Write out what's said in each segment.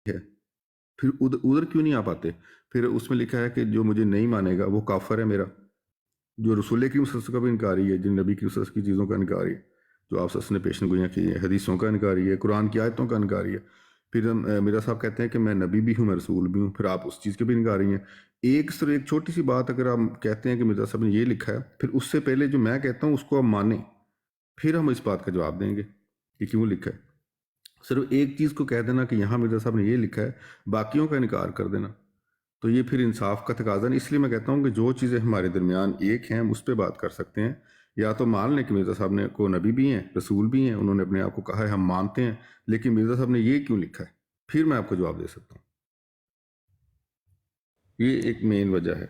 ہے، پھر ادھر کیوں نہیں آپ آتے؟ پھر اس میں لکھا ہے کہ جو مجھے نہیں مانے گا وہ کافر ہے میرا، جو رسول کریم صلی اللہ علیہ وسلم کا بھی انکاری ہے، جن نبی کریم صلی اللہ علیہ وسلم کی چیزوں کا انکاری ہے، جو آپ صلی اللہ علیہ وسلم نے پیشن گوئیاں کی ہیں، حدیثوں کا انکاری ہے، قرآن کی آیتوں کا انکاری ہے. پھر مرزا صاحب کہتے ہیں کہ میں نبی بھی ہوں، میں رسول بھی ہوں، پھر آپ اس چیز کے بھی انکاری ہیں. ایک چھوٹی سی بات اگر آپ کہتے ہیں کہ مرزا صاحب نے یہ لکھا ہے، پھر اس سے پہلے جو میں کہتا ہوں اس کو آپ مانیں، پھر ہم اس بات کا جواب دیں گے کہ کیوں لکھا ہے. صرف ایک چیز کو کہہ دینا کہ یہاں مرزا صاحب نے یہ لکھا ہے، باقیوں کا انکار کر دینا، تو یہ پھر انصاف کا تقاضا نہیں. اس لیے میں کہتا ہوں کہ جو چیزیں ہمارے درمیان ایک ہیں ہم اس پہ بات کر سکتے ہیں. یا تو مان لیں کہ مرزا صاحب نے کو نبی بھی ہیں، رسول بھی ہیں، انہوں نے اپنے آپ کو کہا ہے، ہم مانتے ہیں، لیکن مرزا صاحب نے یہ کیوں لکھا ہے، پھر میں آپ کو جواب دے سکتا ہوں. یہ ایک مین وجہ ہے.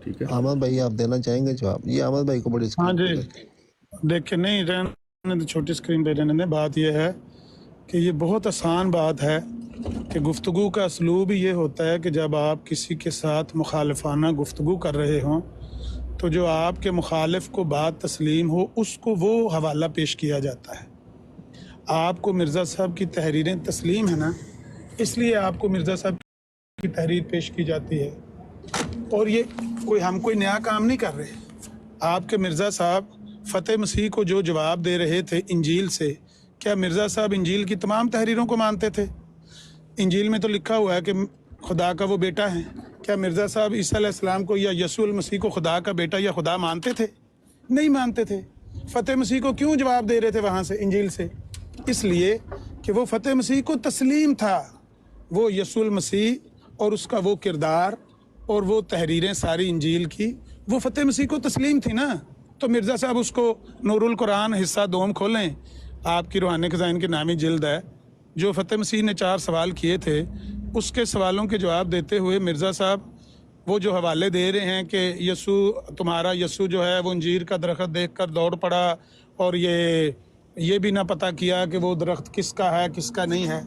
ٹھیک ہے احمد بھائی آپ دینا چاہیں گے جواب؟ یہ احمد بھائی کو بڑی ہاں اسکرین جی، پہ دیکھیں. دیکھیں نہیں رہنے دیں، چھوٹی اسکرین پہ رہنے دیں. بات یہ ہے کہ یہ بہت آسان بات ہے کہ گفتگو کا اسلوب یہ ہوتا ہے کہ جب آپ کسی کے ساتھ مخالفانہ گفتگو کر رہے ہوں تو جو آپ کے مخالف کو بات تسلیم ہو اس کو وہ حوالہ پیش کیا جاتا ہے. آپ کو مرزا صاحب کی تحریریں تسلیم ہیں نا، اس لیے آپ کو مرزا صاحب کی تحریر پیش کی جاتی ہے. اور یہ ہم کوئی نیا کام نہیں کر رہے. آپ کے مرزا صاحب فتح مسیح کو جو جواب دے رہے تھے انجیل سے، کیا مرزا صاحب انجیل کی تمام تحریروں کو مانتے تھے؟ انجیل میں تو لکھا ہوا ہے کہ خدا کا وہ بیٹا ہے. کیا مرزا صاحب عیسیٰ علیہ السلام کو یا یسوع المسیح کو خدا کا بیٹا یا خدا مانتے تھے؟ نہیں مانتے تھے. فتح مسیح کو کیوں جواب دے رہے تھے وہاں سے انجیل سے؟ اس لیے کہ وہ فتح مسیح کو تسلیم تھا. وہ یسوع المسیح اور اس کا وہ کردار اور وہ تحریریں ساری انجیل کی وہ فتح مسیح کو تسلیم تھی نا. تو مرزا صاحب اس کو نور القرآن حصہ دوم کھولیں، آپ کی روحانی خزائن کی نامی جلد ہے، جو فتح مسیح نے 4 سوال کیے تھے اس کے سوالوں کے جواب دیتے ہوئے مرزا صاحب وہ جو حوالے دے رہے ہیں کہ یسوع تمہارا یسوع جو ہے وہ انجیر کا درخت دیکھ کر دوڑ پڑا اور یہ بھی نہ پتہ کیا کہ وہ درخت کس کا ہے کس کا نہیں ہے.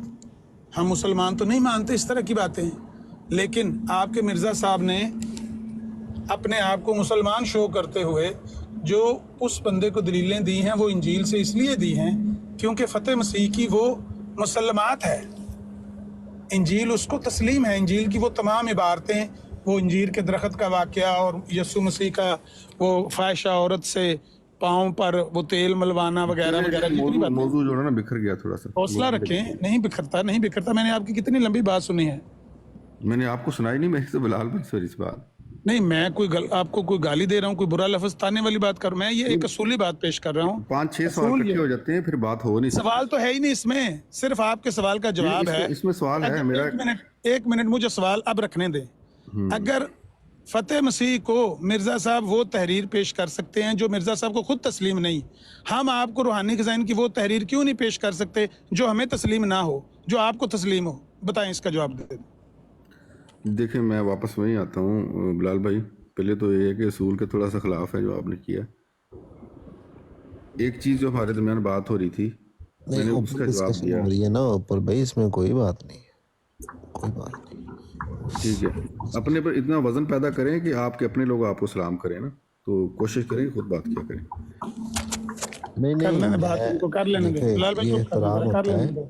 ہم مسلمان تو نہیں مانتے اس طرح کی باتیں، لیکن آپ کے مرزا صاحب نے اپنے آپ کو مسلمان شو کرتے ہوئے جو اس بندے کو دلیلیں دی ہیں وہ انجیل سے اس لیے دی ہیں کیونکہ فتح مسیح کی وہ مسلمات ہے. انجیل اس کو تسلیم ہے، انجیل کی وہ تمام عبارتیں، وہ انجیر کے درخت کا واقعہ اور یسوع مسیح کا وہ فاحشہ عورت سے پاؤں پر وہ تیل ملوانا وغیرہ وغیرہ، جتنی باتیں. موضوع جو ہے نا بکھر گیا تھوڑا سا. حوصلہ رکھیں، نہیں بکھرتا. میں نے آپ کی کتنی لمبی بات سنی ہے. میں نے آپ کو سنائی نہیں، میں تو بلال بھائی سے اس بات نہیں میں آپ کو کوئی گالی دے رہا ہوں، کوئی برا لفظ تانے والی بات کر، میں یہ ایک اصولی بات پیش کر رہا ہوں. 5-6 سوال اصول اکٹھے یہ ہو جاتے ہیں، پھر بات ہو نہیں سکتی. سوال تو ہے ہی نہیں اس میں، صرف آپ کے سوال کا جواب ہے. اس میں سوال ہے میرا. ایک منٹ مجھے سوال اب رکھنے دیں. اگر فتح مسیح کو مرزا صاحب وہ تحریر پیش کر سکتے ہیں جو مرزا صاحب کو خود تسلیم نہیں، ہم آپ کو روحانی خزائن کی وہ تحریر کیوں نہیں پیش کر سکتے جو ہمیں تسلیم نہ ہو، جو آپ کو تسلیم ہو؟ بتائیں، اس کا جواب دے دیں. دیکھیں میں واپس وہیں آتا ہوں بلال بھائی. پہلے تو یہ ہے کہ اصول کے تھوڑا سا خلاف ہے جو آپ نے کیا. ایک چیز جو ہمارے درمیان بات ہو رہی تھی میں نے اس کا جواب دیا. ہو رہی ہے نا اوپر بھائی، اس میں کوئی بات نہیں ہے، کوئی بات نہیں. ٹھیک ہے، اپنے پر اتنا وزن پیدا کریں کہ آپ کے اپنے لوگ آپ کو سلام کریں نا، تو کوشش کریں خود بات کیا کریں. نہیں بات ان کو کر لینے دیں. بلال بھائی یہ کو احترام کر ہوتا ہے. لینے دیں.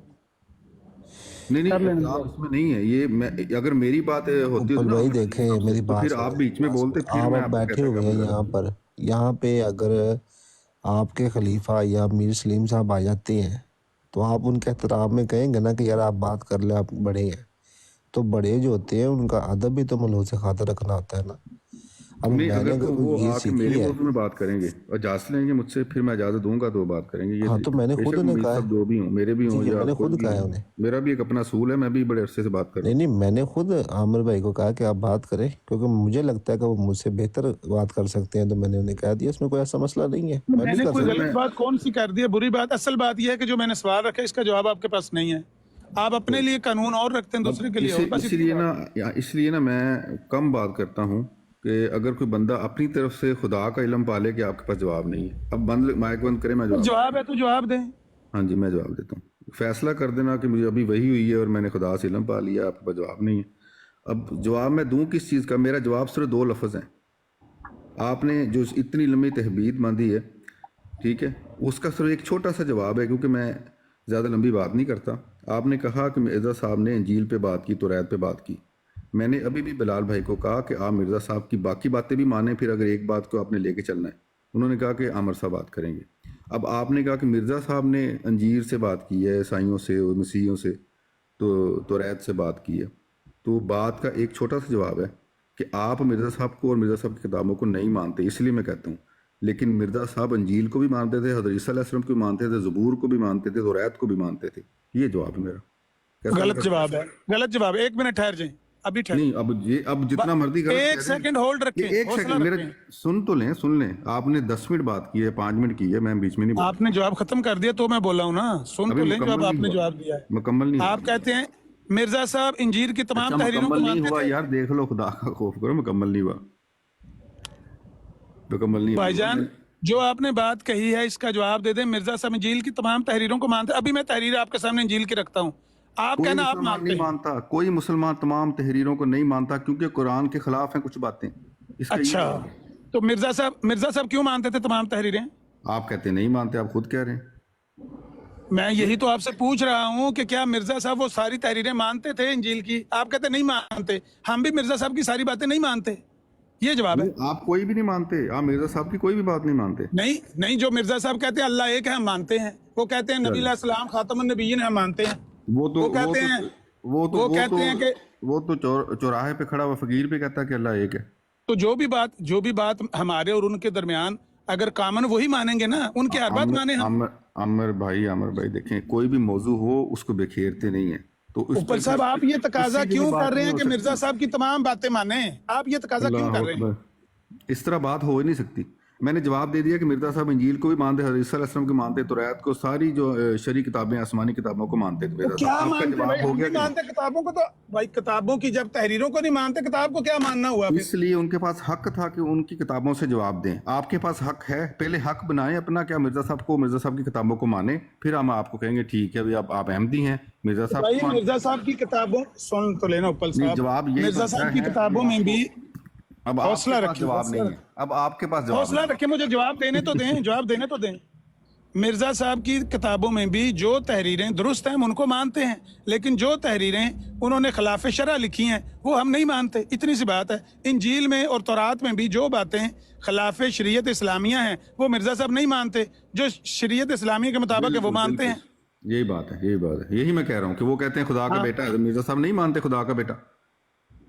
نہیں اختلاف اس میں نہیں ہے. یہ اگر میری بات ہوتی اوپر نا بھائی دیکھیں میری تو بات پھر آپ بیچ میں بولتے، پھر میں آپ آپ کو بیٹھے کہتا کہ ہوئے آپ ہیں یہاں پہ اگر آپ کے خلیفہ یا میر سلیم صاحب آ جاتے ہیں تو آپ ان کے احترام میں کہیں گے نا کہ یار آپ بات کر لیں، آپ بڑے ہیں. تو بڑے جو ہوتے ہیں ان کا ادب بھی تو ملحوظ خاطر رکھنا ہوتا ہے نا. اب نہیں میں نے اگر تو وہ یہ آ کے میرے سیکھی ہے. موضوع میں بات کریں گے اور اجازت لیں گے مجھ سے، پھر میں اجازت دوں گا تو وہ بات کریں گے. ہاں یہ تو میں نے بے خود شک انہیں امید کہا سب جو بھی ہوں، میرے بھی ہوں یا میں نے کوئی خود بھی کہا ہے ہوں، انہیں. میرا بھی ایک اپنا اصول ہے، میں بھی بڑے عرصے سے بات کر رہا ہوں. نہیں میں نے خود عامر بھائی کو کہا کہ آپ بات کریں کیونکہ مجھے لگتا ہے کہ وہ مجھ سے بہتر بات کر سکتے ہیں، تو میں نے انہیں کہہ دیا. اس میں کوئی ایسا مسئلہ نہیں ہے، میں میں بھی نے کر کوئی سکتا غلط بات کون سی کر دی ہے، بری بات؟ اصل بات یہ ہے کہ جو میں نے سوال رکھا اس کا جواب آپ کے پاس نہیں ہے. آپ اپنے لیے قانون اور رکھتے ہیں، دوسرے کے لیے اور. بس اس لیے نا میں کم بات کرتا ہوں کہ اگر کوئی بندہ اپنی طرف سے خدا کا علم پالے کہ آپ کے پاس جواب نہیں ہے. اب مائک بند کریں، میں جواب ہے تو جواب دیں. ہاں جی میں جواب دیتا ہوں. فیصلہ کر دینا کہ مجھے ابھی وہی ہوئی ہے اور میں نے خدا سے علم پا لیا، آپ کے پاس جواب نہیں ہے. اب جواب میں دوں کس چیز کا؟ میرا جواب صرف 2 لفظ ہیں. آپ نے جو اتنی لمبی تحبید باندھی ہے، ٹھیک ہے، اس کا صرف ایک چھوٹا سا جواب ہے، کیونکہ میں زیادہ لمبی بات نہیں کرتا. آپ نے کہا کہ مرزا صاحب نے انجیل پہ بات کی، توریت پہ بات کی. میں نے ابھی بھی بلال بھائی کو کہا کہ آپ مرزا صاحب کی باقی باتیں بھی مانیں، پھر اگر ایک بات کو آپ نے لے کے چلنا ہے. انہوں نے کہا کہ عامر صاحب بات کریں گے. اب آپ نے کہا کہ مرزا صاحب نے انجیل سے بات کی ہے، عیسائیوں سے اور مسیحیوں سے، تو توریت سے بات کی ہے. تو بات کا ایک چھوٹا سا جواب ہے کہ آپ مرزا صاحب کو اور مرزا صاحب کی کتابوں کو نہیں مانتے، اس لیے میں کہتا ہوں. لیکن مرزا صاحب انجیل کو بھی مانتے تھے، حضرت عیسیٰ علیہ السلام کو بھی مانتے تھے، زبور کو بھی مانتے تھے، توریت کو بھی مانتے تھے. یہ جواب ہے میرا. کیسا غلط لگا؟ جواب ہے، غلط جواب ہے. 1 منٹ ٹھہر جائیں، ابھی ٹھہر. نہیں، اب جتنا مرضی غلط ایک کہہ دیں. سیکنڈ ہولڈ رکھیں، ایک حوصلہ سیکنڈ میرا رکھیں. سن تو لیں. آپ نے 10 منٹ بات کی ہے، 5 منٹ کی ہے، میں بیچ میں نہیں بولا. آپ نے جواب ختم کر دیا تو میں بولا ہوں نا، سن ابھی تو لیں جواب مکمل آپ نہیں نے ہوا. جواب دیا ہے. مکمل نہیں آپ ہوا. کہتے ہیں مرزا صاحب انجیل کی تمام اچھا تحریروں کو مکمل نہیں مانتے ہوا تھے. یار، دیکھ لو، خدا کا خوف کرو. مکمل نہیں ہوا. مکمل نہیں بھائی ہوا. جان جو آپ نے بات کہی ہے اس کا جواب دے دیں. مرزا صاحب انجیل کی تمام تحریروں کو مانتے. ابھی میں تحریر آپ کے سامنے انجیل کی رکھتا ہوں، آپ کوئی کہنا آپ مسلمان مانتے نہیں ہیں. مانتا، کوئی مسلمان تمام تحریروں کو نہیں مانتا، کیونکہ قرآن کے خلاف ہیں کچھ باتیں. اس کا یہ اچھا، جواب ہے. تو مرزا صاحب کیوں مانتے تھے تمام تحریریں؟ آپ کہتے نہیں مانتے، آپ خود کہہ رہے ہیں. میں یہی تو آپ سے پوچھ رہا ہوں کہ کیا مرزا صاحب وہ ساری تحریریں مانتے تھے انجیل کی؟ آپ کہتے نہیں مانتے. ہم بھی مرزا صاحب کی ساری باتیں نہیں مانتے. یہ جواب ہے. نہیں، آپ کوئی بھی نہیں مانتے، آپ مرزا صاحب کی کوئی بھی بات نہیں مانتے. نہیں، جو مرزا صاحب کہتے ہیں اللہ ایک ہے ہم مانتے ہیں. وہ کہتے ہیں نبی علیہ السلام خاتم النبیین ہم مانتے ہیں. وہ کہتے ہیں وہ تو چوراہے پہ کھڑا ہوا فقیر پہ کہتا ہے کہ اللہ ایک ہے. تو جو بھی بات ہمارے اور ان کے درمیان اگر کامن وہی مانیں گے نا، ان کی ہر بات مانیں ہم. عامر بھائی دیکھیں، کوئی بھی موضوع ہو اس کو بکھیرتے نہیں ہیں. تو اس اوپر صاحب آپ یہ تقاضا کیوں کر رہے ہیں کہ مرزا صاحب، صاحب کی تمام باتیں مانیں؟ آپ یہ تقاضا کیوں اللہ کر رہے ہیں؟ اکبر، اس طرح بات ہو ہی نہیں سکتی. میں نے جواب دے دیا کہ مرزا صاحب انجیل کو بھی مانتے، حضرت عیسیٰ علیہ السلام کو مانتے، توریت کو، ساری جو شرعی کتابیں، آسمانی کتابوں کو مانتے تھے. مرزا کیا صاحب، آپ کا مانتے بھائی؟ جواب ہم ہو گیا بھی کہ مانتے کتابوں کو. تو بھائی کتابوں کی جب تحریروں کو نہیں مانتے، کتاب کو کیا ماننا ہوا پھر؟ اس لیے ان کے پاس حق تھا کہ ان کی کتابوں سے جواب دیں. آپ کے پاس حق ہے، پہلے حق بنائیں اپنا. کیا مرزا صاحب کی کتابوں کو مانیں، پھر ہم آپ کو کہیں گے ٹھیک ہے ابھی آپ احمدی ہیں، مرزا صاحب بھائی کو مانیں. مرزا صاحب کی کتابوں سن تو لینا اوپل نہیں، صاحب. جواب یہی مرزا بنتا صاحب کی ہے. کتابوں میں بھی اب آپ کے حوصلہ پاس رکھیں، جواب نہیں ہے. اب آپ کے پاس جواب حوصلہ نہیں ہے. رکھیں، مجھے جواب دینے تو دیں، جواب دینے تو دیں. مرزا صاحب کی کتابوں میں بھی جو تحریریں درست ہیں ہم ان کو مانتے ہیں، لیکن جو تحریریں انہوں نے خلاف شرع لکھی ہیں وہ ہم نہیں مانتے. اتنی سی بات ہے. انجیل میں اور تورات میں بھی جو باتیں خلاف شریعت اسلامیہ ہیں وہ مرزا صاحب نہیں مانتے، جو شریعت اسلامیہ کے مطابق ہے وہ مانتے ہیں. یہی بات ہے. یہی میں کہہ رہا ہوں کہ وہ کہتے ہیں خدا کا بیٹا ہے، مرزا صاحب نہیں مانتے خدا کا بیٹا.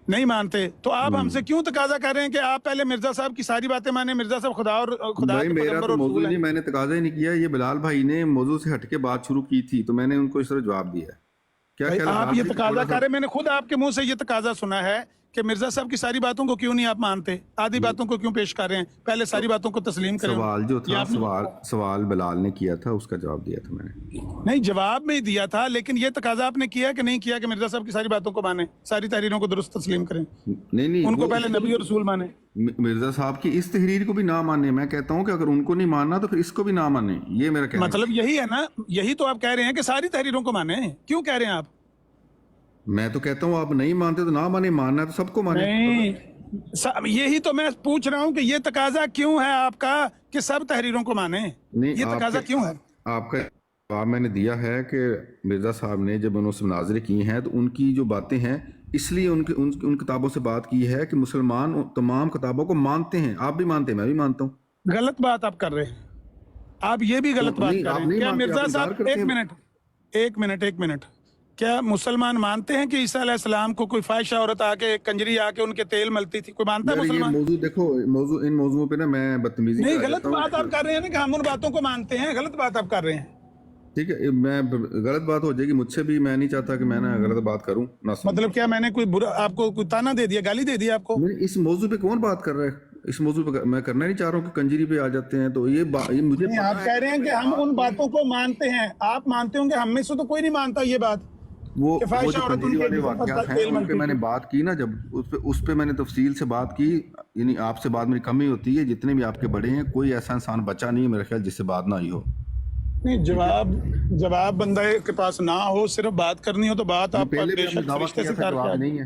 نہیں مانتے. تو آپ ہم سے کیوں تقاضا کر رہے ہیں کہ آپ پہلے مرزا صاحب کی ساری باتیں مانیں؟ مرزا صاحب خدا بھائی کے میرا پیغمبر تو اور موضوع رسول ہیں. نہیں، میں نے تقاضا ہی نہیں کیا. یہ بلال بھائی نے موضوع سے ہٹ کے بات شروع کی تھی تو میں نے ان کو اس طرح جواب دیا ہے. کیا خیال ہے آپ بلال یہ بھائی؟ تقاضا کر رہے ہیں، میں نے خود آپ کے منہ سے یہ تقاضا سنا ہے کہ مرزا صاحب کی ساری باتوں کو کیوں نہیں آپ مانتے؟ آدھی باتوں کو کیوں پیش کر رہے ہیں؟ پہلے ساری باتوں کو تسلیم کریں. سوال جو یہ تھا، آپ نے سوال بلال نے کیا تھا، اس کا جواب دیا تھا میں نے. نہیں جواب میں ہی دیا تھا، لیکن یہ تقاضا آپ نے کیا کہ نہیں کیا کہ مرزا صاحب کی ساری باتوں کو مانیں، ساری تحریروں کو درست تسلیم کریں، نہیں، ان کو پہلے نبی اور رسول مانیں. مرزا صاحب کی اس تحریر کو بھی نہ مانیں. میں کہتا ہوں کہ اگر ان کو نہیں ماننا تو پھر اس کو بھی نہ مانیں. یہ میرا کہنا ہے. مطلب یہی ہے نا، یہی تو آپ کہہ رہے ہیں کہ ساری تحریروں کو مانیں. کیوں کہہ رہے ہیں آپ؟ میں تو کہتا ہوں آپ نہیں مانتے تو نہ مانیں، ماننا ہے تو سب کو مانیں. نہیں، یہی تو میں پوچھ رہا ہوں کہ یہ تقاضا کیوں ہے آپ کا کہ سب تحریروں کو مانیں؟ نہیں، یہ تقاضا کیوں ہے؟ آپ کا جواب میں نے دیا ہے کہ مرزا صاحب نے جب انہوں سے مناظرے کی ہیں تو ان کی جو باتیں ہیں، اس لیے ان کتابوں سے بات کی ہے کہ مسلمان تمام کتابوں کو مانتے ہیں. آپ بھی مانتے ہیں، میں بھی مانتا ہوں. غلط بات آپ کر رہے ہیں. آپ یہ بھی غلط بات کر رہے ہیں. کیا مرزا صاحب ایک منٹ کیا مسلمان مانتے ہیں کہ عیسیٰ علیہ السلام کو کوئی فاحشہ عورت آ کے کنجری آ کے ان کے تیل ملتی تھی؟ کوئی مانتا ہے مسلمان؟ یہ موضوع دیکھو، ان موضوعوں پہ نا میں بدتمیزی نہیں، غلط بات آپ کر رہے ہیں نا کہ ہم ان باتوں کو مانتے ہیں. غلط بات آپ کر رہے ہیں. ٹھیک ہے، میں غلط بات ہو جائے گی مجھ سے بھی. میں نہیں چاہتا کہ میں نا غلط بات کروں. مطلب کیا میں نے کوئی برا آپ کو کوئی تانا دے دیا، گالی دے دیا آپ کو؟ اس موضوع پہ کون بات کر رہا ہے؟ اس موضوع پہ میں کرنا نہیں چاہ رہا ہوں کہ کنجری پہ آ جاتے ہیں. تو یہ مجھے آپ کہہ رہے ہیں کہ ہم ان باتوں کو مانتے ہیں. آپ مانتے ہوں گے، ہم میں سے تو کوئی نہیں مانتا یہ بات. وہ جو کنجری والے واقعات ہیں ان پہ میں نے بات کی نا، جب اس پہ میں نے تفصیل سے بات کی. یعنی آپ سے بات میری کم ہی ہوتی ہے. جتنے بھی آپ کے بڑے ہیں، کوئی ایسا انسان بچا نہیں ہے میرے خیال جس سے بات نہ آئی ہو. نہیں، جواب بندہ کے پاس نہ ہو، صرف بات کرنی ہو تو بات آپ پہلے بے بھی ہم نے شک دعویٰ فرشتے کیا سے تھا، کر جواب کے نہیں ہے.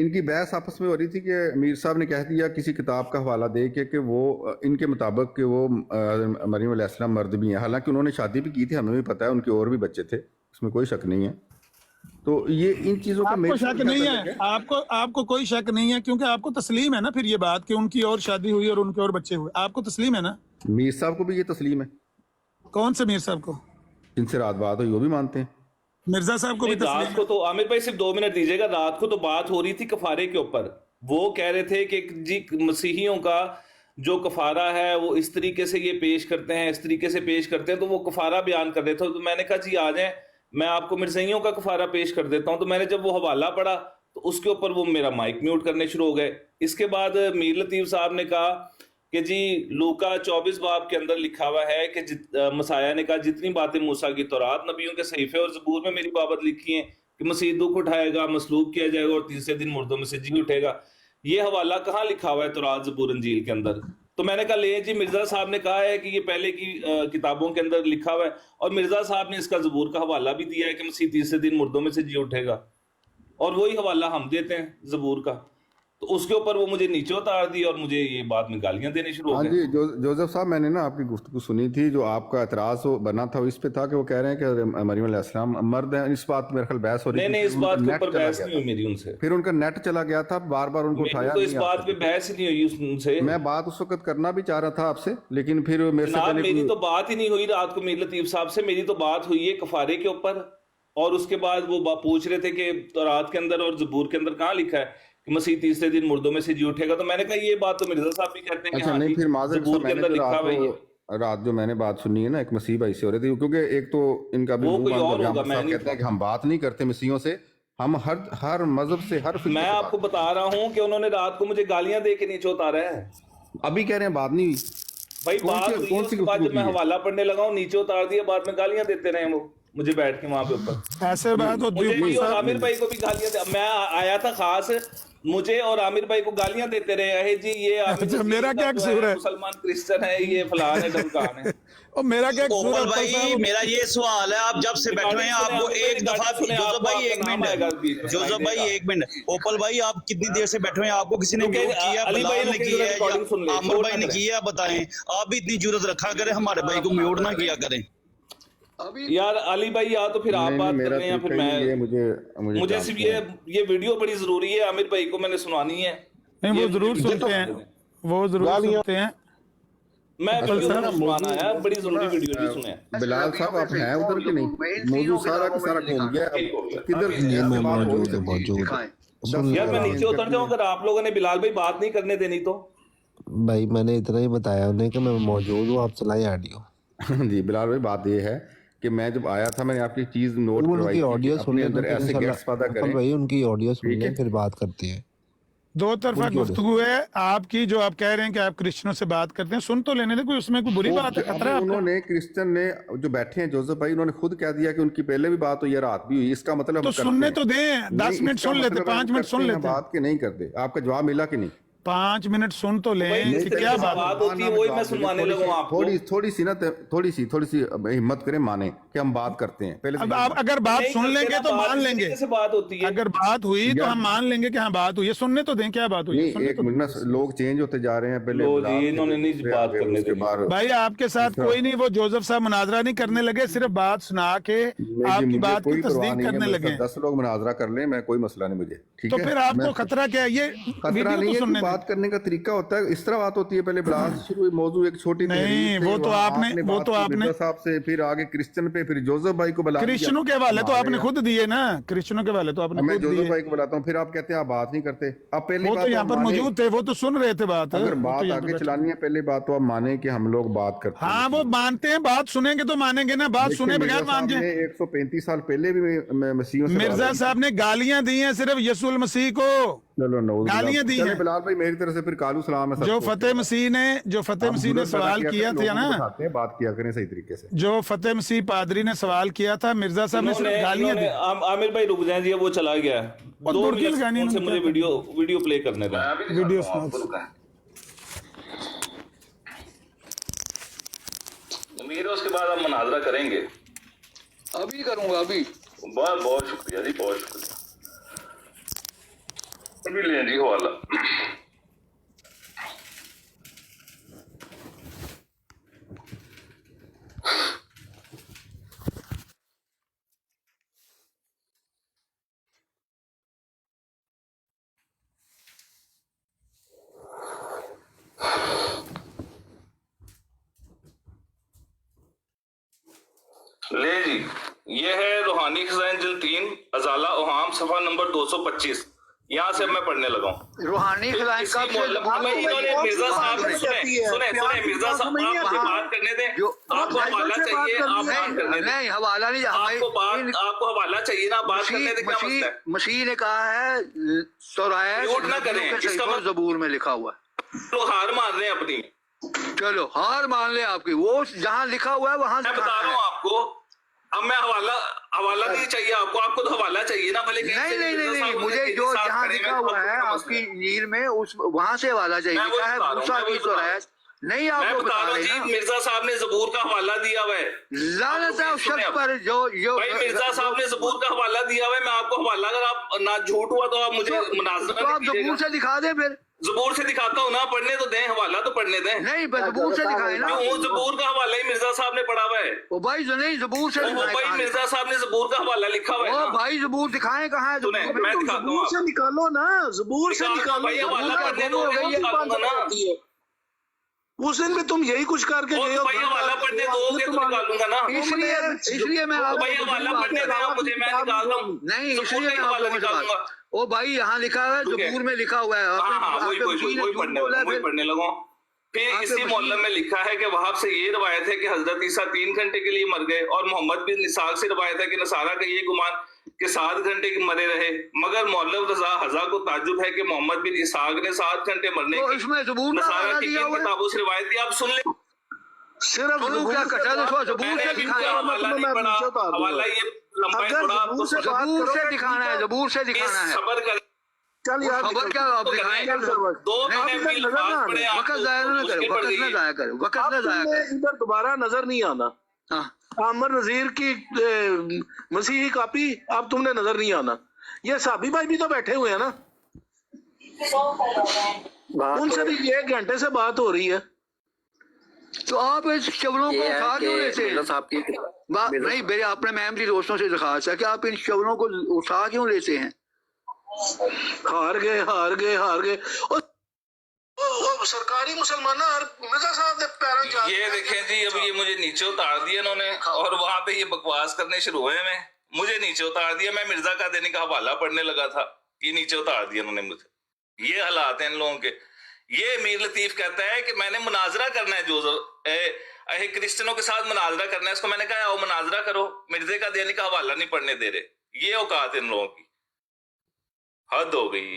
ان کی بحث آپس میں ہو رہی تھی کہ امیر صاحب نے کہہ دیا کسی کتاب کا حوالہ دے کہ وہ ان کے مطابق کہ وہ مریم علیہ السلام مرد بھی ہیں، حالانکہ انہوں نے شادی بھی کی تھی، ہمیں بھی پتہ ہے ان کے اور بھی بچے تھے، اس میں کوئی شک نہیں ہے. تو یہ ان چیزوں کا آپ کو شک نہیں ہے، آپ کو کوئی شک نہیں ہے، کیونکہ آپ کو تسلیم ہے نا پھر یہ بات کہ ان کی اور شادی ہوئی اور ان کے اور بچے ہوئے، آپ کو تسلیم ہے نا؟ میر صاحب کو بھی یہ تسلیم ہے، کون سے میر صاحب کو؟ جن سے رات بات ہوئی وہ بھی مانتے ہیں. مرزا صاحب کو بھی رات تسلیم کو تو عامر بھائی صرف 2 منٹ دیجیے گا، رات کو تو بات ہو رہی تھی کفارے کے اوپر. وہ کہہ رہے تھے کہ جی مسیحیوں کا جو کفارہ ہے وہ اس طریقے سے یہ پیش کرتے ہیں، اس طریقے سے پیش کرتے ہیں، تو وہ کفارہ بیان کر رہے تھے. تو میں نے کہا جی آ جائیں میں آپ کو مرزائیوں کا کفارہ پیش کر دیتا ہوں. تو میں نے جب وہ حوالہ پڑھا تو اس کے اوپر وہ میرا مائک میوٹ کرنے شروع ہو گئے. اس کے بعد میر لطیف صاحب نے کہا کہ جی لوکا 24 باب کے اندر لکھا ہوا ہے کہ مسیح نے کہا جتنی باتیں موسیٰ کی تورات، نبیوں کے صحیفے اور زبور میں میری بابت لکھی ہیں کہ مسیح دکھ اٹھائے گا، مصلوب کیا جائے گا اور تیسرے دن مردوں میں سے جی اٹھے گا. یہ حوالہ کہاں لکھا ہوا ہے تورات، زبور، انجیل کے اندر؟ تو میں نے کہا لے جی مرزا صاحب نے کہا ہے کہ یہ پہلے کی کتابوں کے اندر لکھا ہوا ہے، اور مرزا صاحب نے اس کا زبور کا حوالہ بھی دیا ہے کہ مسیح تیسرے دن مردوں میں سے جی اٹھے گا، اور وہی حوالہ ہم دیتے ہیں زبور کا. تو اس کے اوپر وہ مجھے نیچے اتار دی اور مجھے یہ بعد میں گالیاں دینے شروع ہو ہاں گئے. جی جوزف صاحب، میں نے نا آپ کی گفتگو سنی تھی، جو آپ کا اعتراض بنا تھا وہ اس پہ تھا کہ وہ کہہ رہے ہیں کہ مریم علیہ السلام مرد ہیں. اس بات میرے خیال بحث ہو رہی تھی. نہیں اس بات کے اوپر بحث نہیں ہوئی میری ان سے، پھر ان کا نیٹ چلا گیا تھا، بار بار ان کو اٹھایا تو اس بات پہ بحث ہی نہیں ہوئی ان سے. میں بات اس وقت کرنا بھی چاہ رہا تھا آپ سے، لیکن پھر میرے سے پہلے میری تو بات ہی نہیں ہوئی رات کو میر لطیف صاحب سے. میری تو بات ہوئی ہے کفارے کے اوپر، اور اس کے بعد وہ پوچھ رہے تھے کہ تورات کے اندر اور زبور کے اندر کہاں لکھا ہے کہ مسیح تیسرے دن مردوں میں سے جی اٹھے گا. تو میں نے کہا یہ بات تو مرزا صاحب بھی کہتے ہیں کہ ہاں جی زبور کے اندر لکھا ہوا ہے. رات جو میں نے بات سنی ہے نا ایک مسیح بھائی سے ہو رہی تھی، کیونکہ ایک تو ان کا بھی کہتے ہیں کہ ہم بات نہیں کرتے مسیحوں سے، ہم ہر مذہب سے میں آپ کو بتا رہا ہوں کہ انہوں نے رات کو مجھے گالیاں دے کے نیچے اتارا ہے. ابھی کہہ رہے ہیں بات نہیں ہوئی بھائی، بات ہوئی ہے، اس کے بعد جب میں حوالہ پڑھنے لگا ہوں نیچے اتار دیا، بعد میں گالیاں دیتے رہے وہ مجھے بیٹھ کے وہاں پہ اوپر. ایسے بات ہوتی ہے. اور عامر بھائی کو بھی گالیاں میں آیا تھا خاص، مجھے اور عامر بھائی کو گالیاں دیتے رہے ہے جی یہ میرا کیا قصور ہے، مسلمان کرسچن ہے، یہ فلان ہے ڈمکان ہے. اور میرا کیا قصور ہے بھائی؟ میرا یہ سوال ہے، آپ جب سے بیٹھے ہیں آپ کو ایک دفعہ جوزف بھائی ایک منٹ اوپل بھائی آپ کتنی دیر سے بیٹھے ہیں؟ آپ کو کسی نے میوٹ کیا، بلال نے کیا ہے، عامر بھائی نے کیا؟ بتائیں. آپ بھی اتنی جرات رکھا کریں، ہمارے بھائی کو میوٹ نہ کیا کریں. یار علی بھائی یا تو پھر آپ بات کر رہے ہیں یا پھر میں. مجھے صرف یہ ویڈیو بڑی ضروری ہے، عامر بھائی کو میں نے سنانی ہے. نہیں وہ ضرور سنتے ہیں، وہ ضرور سنتے ہیں. میں سنانا ہے، بڑی ضروری ویڈیو جی سنیں. بلال صاحب آپ ہیں ادھر کے نہیں؟ موضوع سارا کا سارا گھوم گیا، کدھر یار میں نیچے اتر جاؤں اگر آپ لوگوں نے بلال بھائی بات نہیں کرنے دینی تو. بھائی میں نے اتنا ہی بتایا انہیں کہ میں موجود ہوں، آپ چلائیں آڈیو. جی بلال بھائی، بات یہ ہے کہ میں جب آیا تھا میں نے آپ کی چیز نوٹ کروائی تھی، اپنے اندر ایسے گیٹس پیدا کریں. بھائی ان کی آڈیو سن لیں پھر بات کرتے ہیں. دو طرفہ گفتگو ہے آپ کی، جو آپ کہہ رہے ہیں کہ آپ کرسچنوں سے بات کرتے ہیں، سن تو لینے دیں، کوئی اس میں کوئی بری بات ہے، خطرہ ہے آپ کا؟ انہوں نے کرسچن نے جو بیٹھے ہیں جوزف بھائی، انہوں نے خود کہہ دیا کہ ان کی پہلے بھی بات ہوئی ہے، رات بھی ہوئی. اس کا مطلب تو سننے تو دیں، 10 منٹ سن لیتے، 5 منٹ سن لیتے. بات کے نہیں کرتے، آپ کا جواب ملا کہ نہیں؟ 5 منٹ سن تو لیں کہ کیا بات ہوتی ہے وہی میں سنوانے لگوں آپ کو. تھوڑی سی ہمت کریں، مانیں کہ ہم بات کرتے ہیں پہلے. اب آپ اگر بات سن لیں گے تو مان لیں گے، بات ہوتی ہے اگر بات ہوئی تو ہم مان لیں گے کہ ہاں بات ہوئی ہے. سننے تو دیں کیا بات ہوئی ہے. ایک منٹ، لوگ چینج ہوتے جا رہے ہیں. پہلے انہوں نے نہیں بات کرنے کے بعد بھائی آپ کے ساتھ کوئی نہیں، وہ جوزف صاحب مناظرہ نہیں کرنے لگے، صرف بات سنا کے آپ کی بات کی تصدیق کرنے لگے. 10 لوگ مناظرہ کر لیں، میں کوئی مسئلہ نہیں مجھے. تو پھر آپ کو خطرہ کیا ہے؟ یہ خطرہ نہیں ہے، بات کرنے کا طریقہ ہوتا ہے، اس طرح بات ہوتی ہے. پہلے بلاس شروع ہوئی، موضوع ایک چھوٹی نہیں، وہ تو آپ نے صاحب سے، پھر آگے کرسچن پہ، پھر جوزف بھائی کو بلا. کرسچنوں کے حوالے تو آپ نے خود دیے نا، کرسچنوں کے حوالے تو آپ نے میں خود دیے. جوزف بھائی کو بلاتا ہوں، پھر آپ کہتے ہیں آپ بات نہیں کرتے. آپ پہلی وہ تو یہاں پر موجود تھے، وہ تو سن رہے تھے بات. اگر بات آگے چلانی ہے، پہلی بات تو آپ مانیں کہ ہم لوگ بات کرتے ہیں. ہاں وہ مانتے ہیں، بات سنیں گے تو مانیں گے نا، بات سنے بغیر مان جائیں. 135 سال پہلے بھی مسیحوں سے مرزا صاحب نے گالیاں دی ہیں صرف یسوع المسیح کو، گالیاں دی ہیں. بلال بھائی میری طرف سے پھر کالو سلام ہے. جو فتح مسیح نے سوال کیا تھا نا، بات کیا کریں صحیح طریقے سے. جو فتح مسیح پادری نے سوال کیا تھا، مرزا صاحب نے صرف گالیاں دی. عامر بھائی رک جائیں جی، وہ چلا گیا ہے. 2 منٹ سے مجھے ویڈیو پلے کرنے دیں. ویڈیو امید ہے اس کے بعد ہم مناظرہ کریں گے. ابھی کروں گا، ابھی. بہت شکریہ جی، بہت شکریہ. بھی لیں جی حوالہ. لے جی، یہ ہے روحانی خزائن جلد 3 ازالہ اوہام صفحہ نمبر 225. یہاں سے میں پڑھنے لگا ہوں. روحانی خزائن اسی کب سے انہوں نے مرزا صاحب سے سنیں مرزا صاحب آپ مجھے بات کرنے دیں. آپ کو حوالہ چاہیے، آپ بات کرنے دیں. نہیں حوالہ نہیں، آپ کو حوالہ چاہیے نا، بات کرنے دیں. کیا مسئلہ ہے؟ مسیح نے کہا ہے سورہ میوٹ نہ کریں، اس کا مطلب زبور میں لکھا ہوا ہے. تو ہار مان لیں اپنی. چلو ہار مان لیں آپ کی، وہ جہاں لکھا ہوا ہے وہاں سے میں بتا رہا ہوں آپ کو. اب میں حوالہ نہیں چاہیے آپ کو تو حوالہ چاہیے نا. بھلے نہیں مجھے جو جہاں لکھا ہوا ہے آپ کی انجیل میں وہاں سے حوالہ چاہیے. لکھا ہے موسیٰ کی سورہ. نہیں آپ کو بتا رہے نا، مرزا صاحب نے زبور کا حوالہ دیا ہوا ہے. لعنت ہے اس شخص پر جو بھائی مرزا صاحب نے زبور کا حوالہ دیا ہوا ہے. میں آپ کو حوالہ، اگر آپ نہ جھوٹ ہوا تو آپ مجھے مناظرہ تو آپ زبور سے دکھا دیں. پھر زبور سے دکھاتا ہوں نا، پڑھنے تو دیں، حوالہ تو پڑھنے دیں. نہیں بس زبور سے دکھائیں نا. کیوں؟ زبور کا حوالہ ہی مرزا صاحب نے پڑھا ہوا ہے. وہ بھائی نہیں زبور سے وہ بھائی مرزا صاحب نے زبور کا حوالہ لکھا ہوا ہے او نا. بھائی زبور دکھائیں کہاں ہے؟ سنیں میں دکھاتا ہوں. زبور سے نکالو نا، زبور سے نکالو. بھائی حوالہ پڑھنے دو، میں نکالوں گا نا. اس دن بھی تم یہی کچھ کر کے گئے ہو. بھائی حوالہ پڑھنے دو گے تو نکالوں گا نا. اس لیے میں آپ بھائی حوالہ پڑھنے دیں آپ مجھے، میں نکال رہا ہوں. نہیں اس زبور لیے کا میں آپ حوالہ کو نکالوں گا. او بھائی یہاں لکھا ہوا ہے زبور میں لکھا ہوا ہے. ہاں وہی پڑھنے لگا. پھر اسی معلم میں لکھا ہے کہ وہاں سے یہ روایت ہے کہ حضرت عیسیٰ 3 گھنٹے کے لیے مر گئے، اور محمد بن اسحاق سے روایت ہے کہ نصارہ کا یہ گمان کہ 7 گھنٹے کے مرے رہے. مگر مولوی رضا حضا کو تعجب ہے کہ محمد بن اسحاق نے 7 گھنٹے مرنے کی نصارہ کی کن کتابوں سے روایت دی. آپ سن لیں. صرف زبور سے دکھانا ہے، زبور سے دکھانا ہے. صبر کر. چل یار خبر کیا آپ دکھائیں گے؟ 2 منٹ میں الفاظ پڑھے آپ وقت ضائع نہ کرو، وقت نہ ضائع کرو، وقت نہ ضائع کرو. ادھر دوبارہ نظر نہیں آنا. عامر نذیر کی مسیحی کاپی اب تم نے نظر نہیں آنا. یہ صحابی بھائی بھی تو بیٹھے ہوئے ہیں نا، ان سے بھی 1 گھنٹے سے بات ہو رہی ہے. تو آپ اس شبروں کو اٹھا کیوں لیتے ہیں؟ نہیں میرے اپنے محمدی دوستوں سے درخواست ہے کہ آپ ان شبروں کو اٹھا کیوں لیتے ہیں؟ ہار گئے. سرکاری مسلمان مرزا صاحب نے پیروں چاہتے یہ دیکھیں جی، اب یہ مجھے نیچے اتار دیا انہوں نے، اور وہاں پہ یہ بکواس کرنے شروع ہوئے. میں مجھے نیچے اتار دیا. میں مرزا کا دینے کا حوالہ پڑھنے لگا تھا، یہ نیچے اتار دیا انہوں نے مجھے. یہ حالات ہیں ان لوگوں کے. یہ میر لطیف کہتا ہے کہ میں نے مناظرہ کرنا ہے، جو کرسچنوں کے ساتھ مناظرہ کرنا ہے. اس کو میں نے کہا آؤ مناظرہ کرو، مرزے کا دینے کا حوالہ نہیں پڑھنے دے رہے. یہ اوقات ان لوگوں کی حد ہو گئی.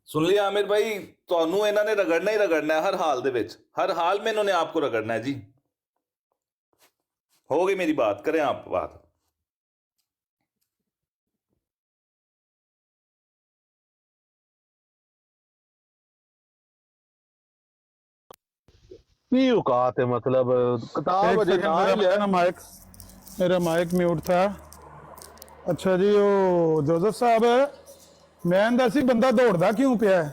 سن لیا عامر بھائی، تانوں انہوں نے رگڑنا ہی رگڑنا ہے ہر حال دے وچ، ہر حال میں انہوں نے آپ کو رگڑنا ہے. جی ہو گئی میری بات، کریں آپ بات. اوقات ہے مطلب کتاب میرا مائک میوٹ تھا. اچھا جی، وہ جوزف صاحب میں اندر سی بندہ دوڑدا کیوں پیا ہے؟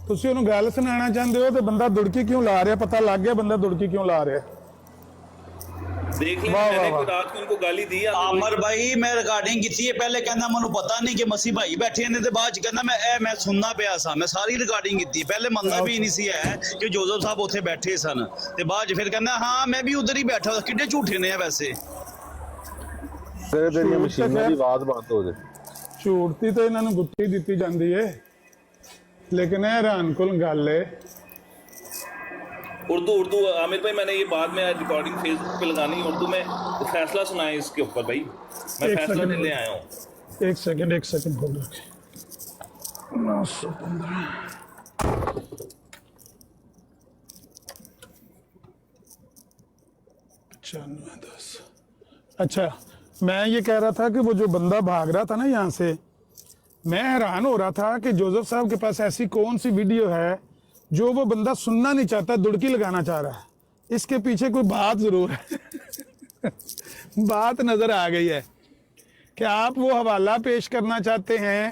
تسی انہوں گل سنانا چاہتے ہو تو بندہ دڑکی کیوں لا رہا؟ پتہ لگ گیا بندہ دڑکی کیوں لا رہا ہے. دیکھ لیں میں نے کوئی رات کو ان کو گالی دی. عامر بھائی میں ریکارڈنگ کی ہے، پہلے کہنا مجھے پتا نہیں کہ مسیح بھائی بیٹھے ہیں، تے بعد کہنا میں سننا پیا سا. میں ساری ریکارڈنگ کی، پہلے مننا بھی نہیں سی ہے کہ جوزف صاحب اوتھے بیٹھے سن، تے بعد پھر کہنا ہاں میں بھی ادھر ہی بیٹھا تھا. کڈے جھوٹے نے ویسے. جھوٹتی تو انہوں نے گتی دیتی جاندی ہے، لیکن حیران کن گل ہے. اردو عامر بھائی میں نے یہ بعد میں ریکارڈنگ فیس بک پہ لگانی، اردو میں فیصلہ سنائیں اس کے اوپر. بھائی میں فیصلہ لینے آیا ہوں. ایک سیکنڈ کھول رکھے. 915 9510. اچھا میں یہ کہہ رہا تھا کہ وہ جو بندہ بھاگ رہا تھا نا یہاں سے، میں حیران ہو رہا تھا کہ جوزف صاحب کے پاس ایسی کون سی ویڈیو ہے جو وہ بندہ سننا نہیں چاہتا، دڑکی لگانا چاہ رہا ہے. اس کے پیچھے کوئی بات ضرور ہے. بات نظر آ گئی ہے کہ آپ وہ حوالہ پیش کرنا چاہتے ہیں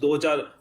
2-4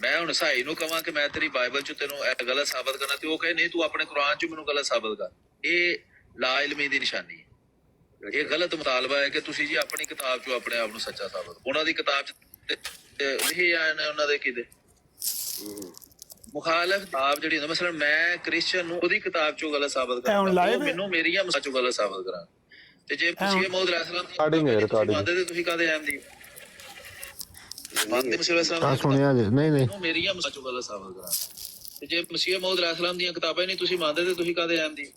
ਮੈਂ ਹੁਣ ਸਾਈ ਨੂੰ ਕਹਾਂ ਕਿ ਮੈਂ ਤੇਰੀ ਬਾਈਬਲ ਚ ਤੈਨੂੰ ਇਹ ਗਲਤ ਸਾਬਤ ਕਰਨਾ ਤੇ ਉਹ ਕਹੇ ਨਹੀਂ ਤੂੰ ਆਪਣੇ ਕੁਰਾਨ ਚ ਮੈਨੂੰ ਗਲਤ ਸਾਬਤ ਕਰ, ਇਹ ਲਾ ਇਲਮੀ ਦੀ ਨਿਸ਼ਾਨੀ ਹੈ। ਇਹ ਗਲਤ ਮੁਤਾਲਬਾ ਹੈ ਕਿ ਤੁਸੀਂ ਜੀ ਆਪਣੀ ਕਿਤਾਬ ਚੋਂ ਆਪਣੇ ਆਪ ਨੂੰ ਸੱਚਾ ਸਾਬਤ, ਉਹਨਾਂ ਦੀ ਕਿਤਾਬ ਚ ਲਿਖੇ ਆਏ ਨੇ ਉਹਨਾਂ ਦੇ ਕਿਤੇ ਮੁਖਾਲਫ ਕਿਤਾਬ ਜਿਹੜੀ ਹੁੰਦਾ, ਮਸਲਨ ਮੈਂ ਕ੍ਰਿਸਚਨ ਨੂੰ ਉਹਦੀ ਕਿਤਾਬ ਚੋਂ ਗਲਤ ਸਾਬਤ ਕਰਾਂ, ਮੈਨੂੰ ਮੇਰੀਆਂ ਚੋਂ ਗਲਤ ਸਾਬਤ ਕਰਾਂ। ਤੇ ਜੇ ਮਸੀਹ ਮੌਦ ਅਲੈਹਿਸਲਾਮ ਮੰਨਦੇ ਤੇ ਤੁਸੀਂ ਕਾਹਦੇ ਅਹਿਮਦੀ ਮੰਨਦੇ? ਮਸੀਹ ਅਲੈਹਿਸਲਾਮ ਸੁਣਿਆ ਜੀ? ਨਹੀਂ ਮੇਰੀਆਂ ਚੋਂ ਗਲਤ ਸਾਬਤ ਕਰਾਂ। ਤੇ ਜੇ ਮਸੀਹ ਮੌਦ ਅਲੈਹਿਸਲਾਮ ਦੀਆਂ ਕਿਤਾਬਾਂ ਹੀ ਨਹੀਂ ਤੁਸੀਂ ਮੰਨਦੇ ਤੇ ਤੁਸੀਂ ਕਾਹਦੇ ਅਹਿਮਦੀ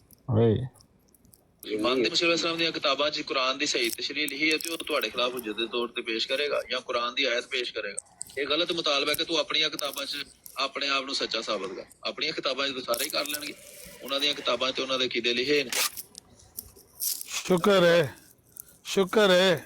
ਮੰਨਦੇ? ਮਸੀਹ ਅਲੈਹਿਸਲਾਮ ਦੀਆਂ ਕਿਤਾਬਾਂ 'ਚ ਕੁਰਾਨ ਦੀ ਸਹੀ ਤਸ਼ਰੀਹ ਲਿਖੀ ਹੈ ਤੇ ਉਹ ਤੁਹਾਡੇ ਖਿਲਾਫ ਹੁਜਤ ਦੇ ਤੌਰ ਤੇ ਪੇਸ਼ ਕਰੇਗਾ ਜਾਂ ਕੁਰਾਨ ਦੀ ਆਇਤ ਪੇਸ਼ ਕਰੇਗਾ। ਇਹ ਗਲਤ ਮੁਤਾਲਬਾ ਹੈ ਕਿ ਤੂੰ ਆਪਣੀਆਂ ਕਿਤਾਬਾਂ 'ਚ ਆਪਣੇ ਆਪ ਨੂੰ ਸੱਚਾ ਸਾਬਤ ਕਰ। ਆਪਣੀਆਂ ਕਿਤਾਬਾਂ 'ਚ ਤਾਂ ਸਾਰੇ ਹੀ ਕਰ ਲੈਣਗੇ, ਉਹਨਾਂ ਦੀਆਂ ਕਿਤਾਬਾਂ 'ਚ ਉਹਨਾਂ ਦੇ ਅਕੀਦੇ ਲਿਖੇ ਨੇ। ਸ਼ੁਕਰ ਹੈ, ਸ਼ੁਕਰ ਹੈ।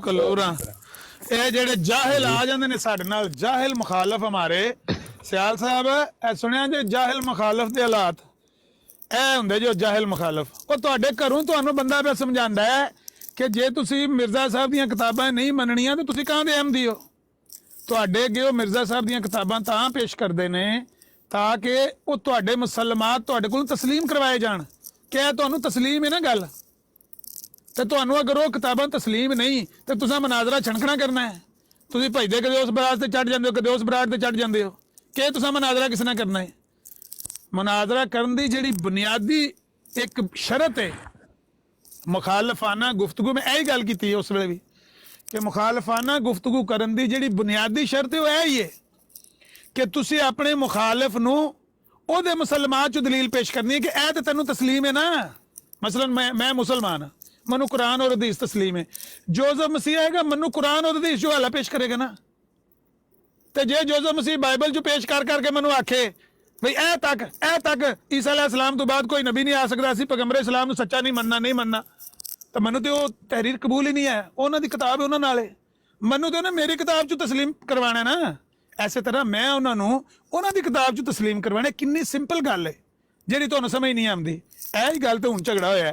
ਕੱਲੋ ਉਰਾਂ ਇਹ ਜਿਹੜੇ ਜਾਹਿਲ ਆ ਜਾਂਦੇ ਨੇ ਸਾਡੇ ਨਾਲ, ਜਾਹਿਲ ਮੁਖਾਲਫ ਹਮਾਰੇ ਸਿਆਲ ਸਾਹਿਬ, ਇਹ ਸੁਣਿਆ ਜੇ ਜਾਹਿਲ ਮੁਖਾਲਫ ਦੇ ਹਾਲਾਤ ਇਹ ਹੁੰਦੇ ਜੋ ਜਾਹਿਲ ਮੁਖਾਲਫ। ਉਹ ਤੁਹਾਡੇ ਘਰੋਂ ਤੁਹਾਨੂੰ ਬੰਦਾ ਪਿਆ ਸਮਝਾਉਂਦਾ ਹੈ ਕਿ ਜੇ ਤੁਸੀਂ ਮਿਰਜ਼ਾ ਸਾਹਿਬ ਦੀਆਂ ਕਿਤਾਬਾਂ ਨਹੀਂ ਮੰਨਣੀਆਂ ਤਾਂ ਤੁਸੀਂ ਕਾਹਦੇ ਅਹਿਮਦੀ ਹੋ। ਤੁਹਾਡੇ ਅੱਗੇ ਉਹ ਮਿਰਜ਼ਾ ਸਾਹਿਬ ਦੀਆਂ ਕਿਤਾਬਾਂ ਤਾਂ ਪੇਸ਼ ਕਰਦੇ ਨੇ ਤਾਂ ਕਿ ਉਹ ਤੁਹਾਡੇ ਮੁਸਲਮਾਨ ਤੁਹਾਡੇ ਕੋਲ ਤਸਲੀਮ ਕਰਵਾਏ ਜਾਣ ਕਿ ਇਹ ਤੁਹਾਨੂੰ ਤਸਲੀਮ ਹੈ ਨਾ ਗੱਲ। ਤੇ ਤੁਹਾਨੂੰ ਅਗਰ ਉਹ ਕਿਤਾਬਾਂ ਤਸਲੀਮ ਨਹੀਂ ਤੇ ਤੁਸੀਂ ਮਨਾਜ਼ਰਾ ਛਣਕਣਾ ਕਰਨਾ ਹੈ। ਤੁਸੀਂ ਭਜਦੇ ਕਦੇ ਉਸ ਬਰਾਤ ਤੇ ਚੜ ਜਾਂਦੇ ਹੋ, ਕਦੇ ਉਸ ਬਰਾਤ ਤੇ ਚੜ ਜਾਂਦੇ ਹੋ ਕਿ ਤੁਸੀਂ ਮਨਾਜ਼ਰਾ ਕਿਸ ਨਾਲ ਕਰਨਾ ਹੈ। ਮਨਾਜ਼ਰਾ ਕਰਨ ਦੀ ਜਿਹੜੀ ਬੁਨਿਆਦੀ ਇੱਕ ਸ਼ਰਤ ਹੈ ਮੁਖਾਲਫਾਨਾ ਗੁਫ਼ਤਗੂ, ਮੈਂ ਇਹੀ ਗੱਲ ਕੀਤੀ ਹੈ ਉਸ ਵੇਲੇ ਵੀ ਕਿ ਮੁਖਾਲਫਾਨਾ ਗੁਫ਼ਤਗੂ ਕਰਨ ਦੀ ਜਿਹੜੀ ਬੁਨਿਆਦੀ ਸ਼ਰਤ ਹੈ ਉਹ ਇਹ ਹੀ ਹੈ ਕਿ ਤੁਸੀਂ ਆਪਣੇ ਮੁਖਾਲਿਫ ਨੂੰ ਉਹਦੇ ਮੁਸਲਮਾਨ ਚ ਦਲੀਲ ਪੇਸ਼ ਕਰਨੀ ਹੈ ਕਿ ਇਹ ਤੇ ਤੈਨੂੰ ਤਸਲੀਮ ਹੈ ਨਾ। ਮਸਲਨ ਮੈਂ ਮੁਸਲਮਾਨ ਹਾਂ, ਮੈਨੂੰ ਕੁਰਾਨ ਔਰ ਹਦੀਸ ਤਸਲੀਮ ਹੈ। ਜੋਜ਼ਫ ਮਸੀਹ ਆਏਗਾ, ਮੈਨੂੰ ਕੁਰਾਨ ਔਰ ਹਦੀਸ ਜੋ ਹਵਾਲਾ ਪੇਸ਼ ਕਰੇਗਾ ਨਾ। ਤੇ ਜੇ ਜੋਜ਼ਫ ਮਸੀਹ ਬਾਈਬਲ ਚ ਪੇਸ਼ ਕਰ ਕਰਕੇ ਮੈਨੂੰ ਆਖੇ ਬਈ ਇਹ ਤੱਕ ਈਸਾ ਅਲੈਹਿਸਲਾਮ ਤੋਂ ਬਾਅਦ ਕੋਈ ਨਬੀ ਨਹੀਂ ਆ ਸਕਦਾ, ਅਸੀਂ ਪੈਗੰਬਰ ਇਸਲਾਮ ਨੂੰ ਸੱਚਾ ਨਹੀਂ ਮੰਨਣਾ ਤਾਂ ਮੈਨੂੰ ਤੇ ਉਹ ਤਹਿਰੀਰ ਕਬੂਲ ਹੀ ਨਹੀਂ ਹੈ। ਉਹਨਾਂ ਦੀ ਕਿਤਾਬ ਹੈ ਉਹਨਾਂ ਨਾਲੇ, ਮੈਨੂੰ ਤੇ ਉਹਨੇ ਮੇਰੀ ਕਿਤਾਬ ਚ ਤਸਲੀਮ ਕਰਵਾਣਾ ਨਾ। ਐਸੇ ਤਰ੍ਹਾਂ ਮੈਂ ਉਹਨਾਂ ਨੂੰ ਉਹਨਾਂ ਦੀ ਕਿਤਾਬ 'ਚ ਤਸਲੀਮ ਕਰਵਾਉਣਾ। ਕਿੰਨੀ ਸਿੰਪਲ ਗੱਲ ਹੈ ਜਿਹੜੀ ਤੁਹਾਨੂੰ ਸਮਝ ਨਹੀਂ ਆਉਂਦੀ। ਇਹ ਹੀ ਗੱਲ ਤੇ ਹੁਣ ਝਗੜਾ ਹੋਇਆ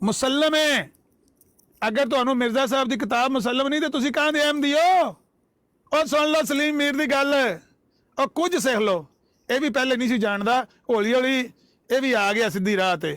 ਮੁਸਲਮ ਹੈ। ਅਗਰ ਤੁਹਾਨੂੰ ਮਿਰਜ਼ਾ ਸਾਹਿਬ ਦੀ ਕਿਤਾਬ ਮੁਸਲਮ ਨਹੀਂ ਤੇ ਤੁਸੀਂ ਕਾਹਦੇ ਅਹਿਮਦੀ ਹੋ। ਉਹ ਸੁਣ ਲਓ ਸਲੀਮ ਮੀਰ ਦੀ ਗੱਲ, ਉਹ ਕੁਝ ਸਿੱਖ ਲਓ। ਇਹ ਵੀ ਪਹਿਲੇ ਨਹੀਂ ਸੀ ਜਾਣਦਾ, ਹੌਲੀ ਹੌਲੀ ਇਹ ਵੀ ਆ ਗਿਆ ਸਿੱਧੀ ਰਾਹ ਤੇ।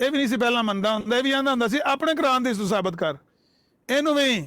ਇਹ ਵੀ ਨਹੀਂ ਸੀ ਪਹਿਲਾਂ ਮੰਨਦਾ ਹੁੰਦਾ, ਇਹ ਵੀ ਆਂਦਾ ਹੁੰਦਾ ਸੀ ਆਪਣੇ ਕੁਰਾਨ ਦੀ ਸਾਬਤ ਕਰ। ਇਹਨੂੰ ਵੀ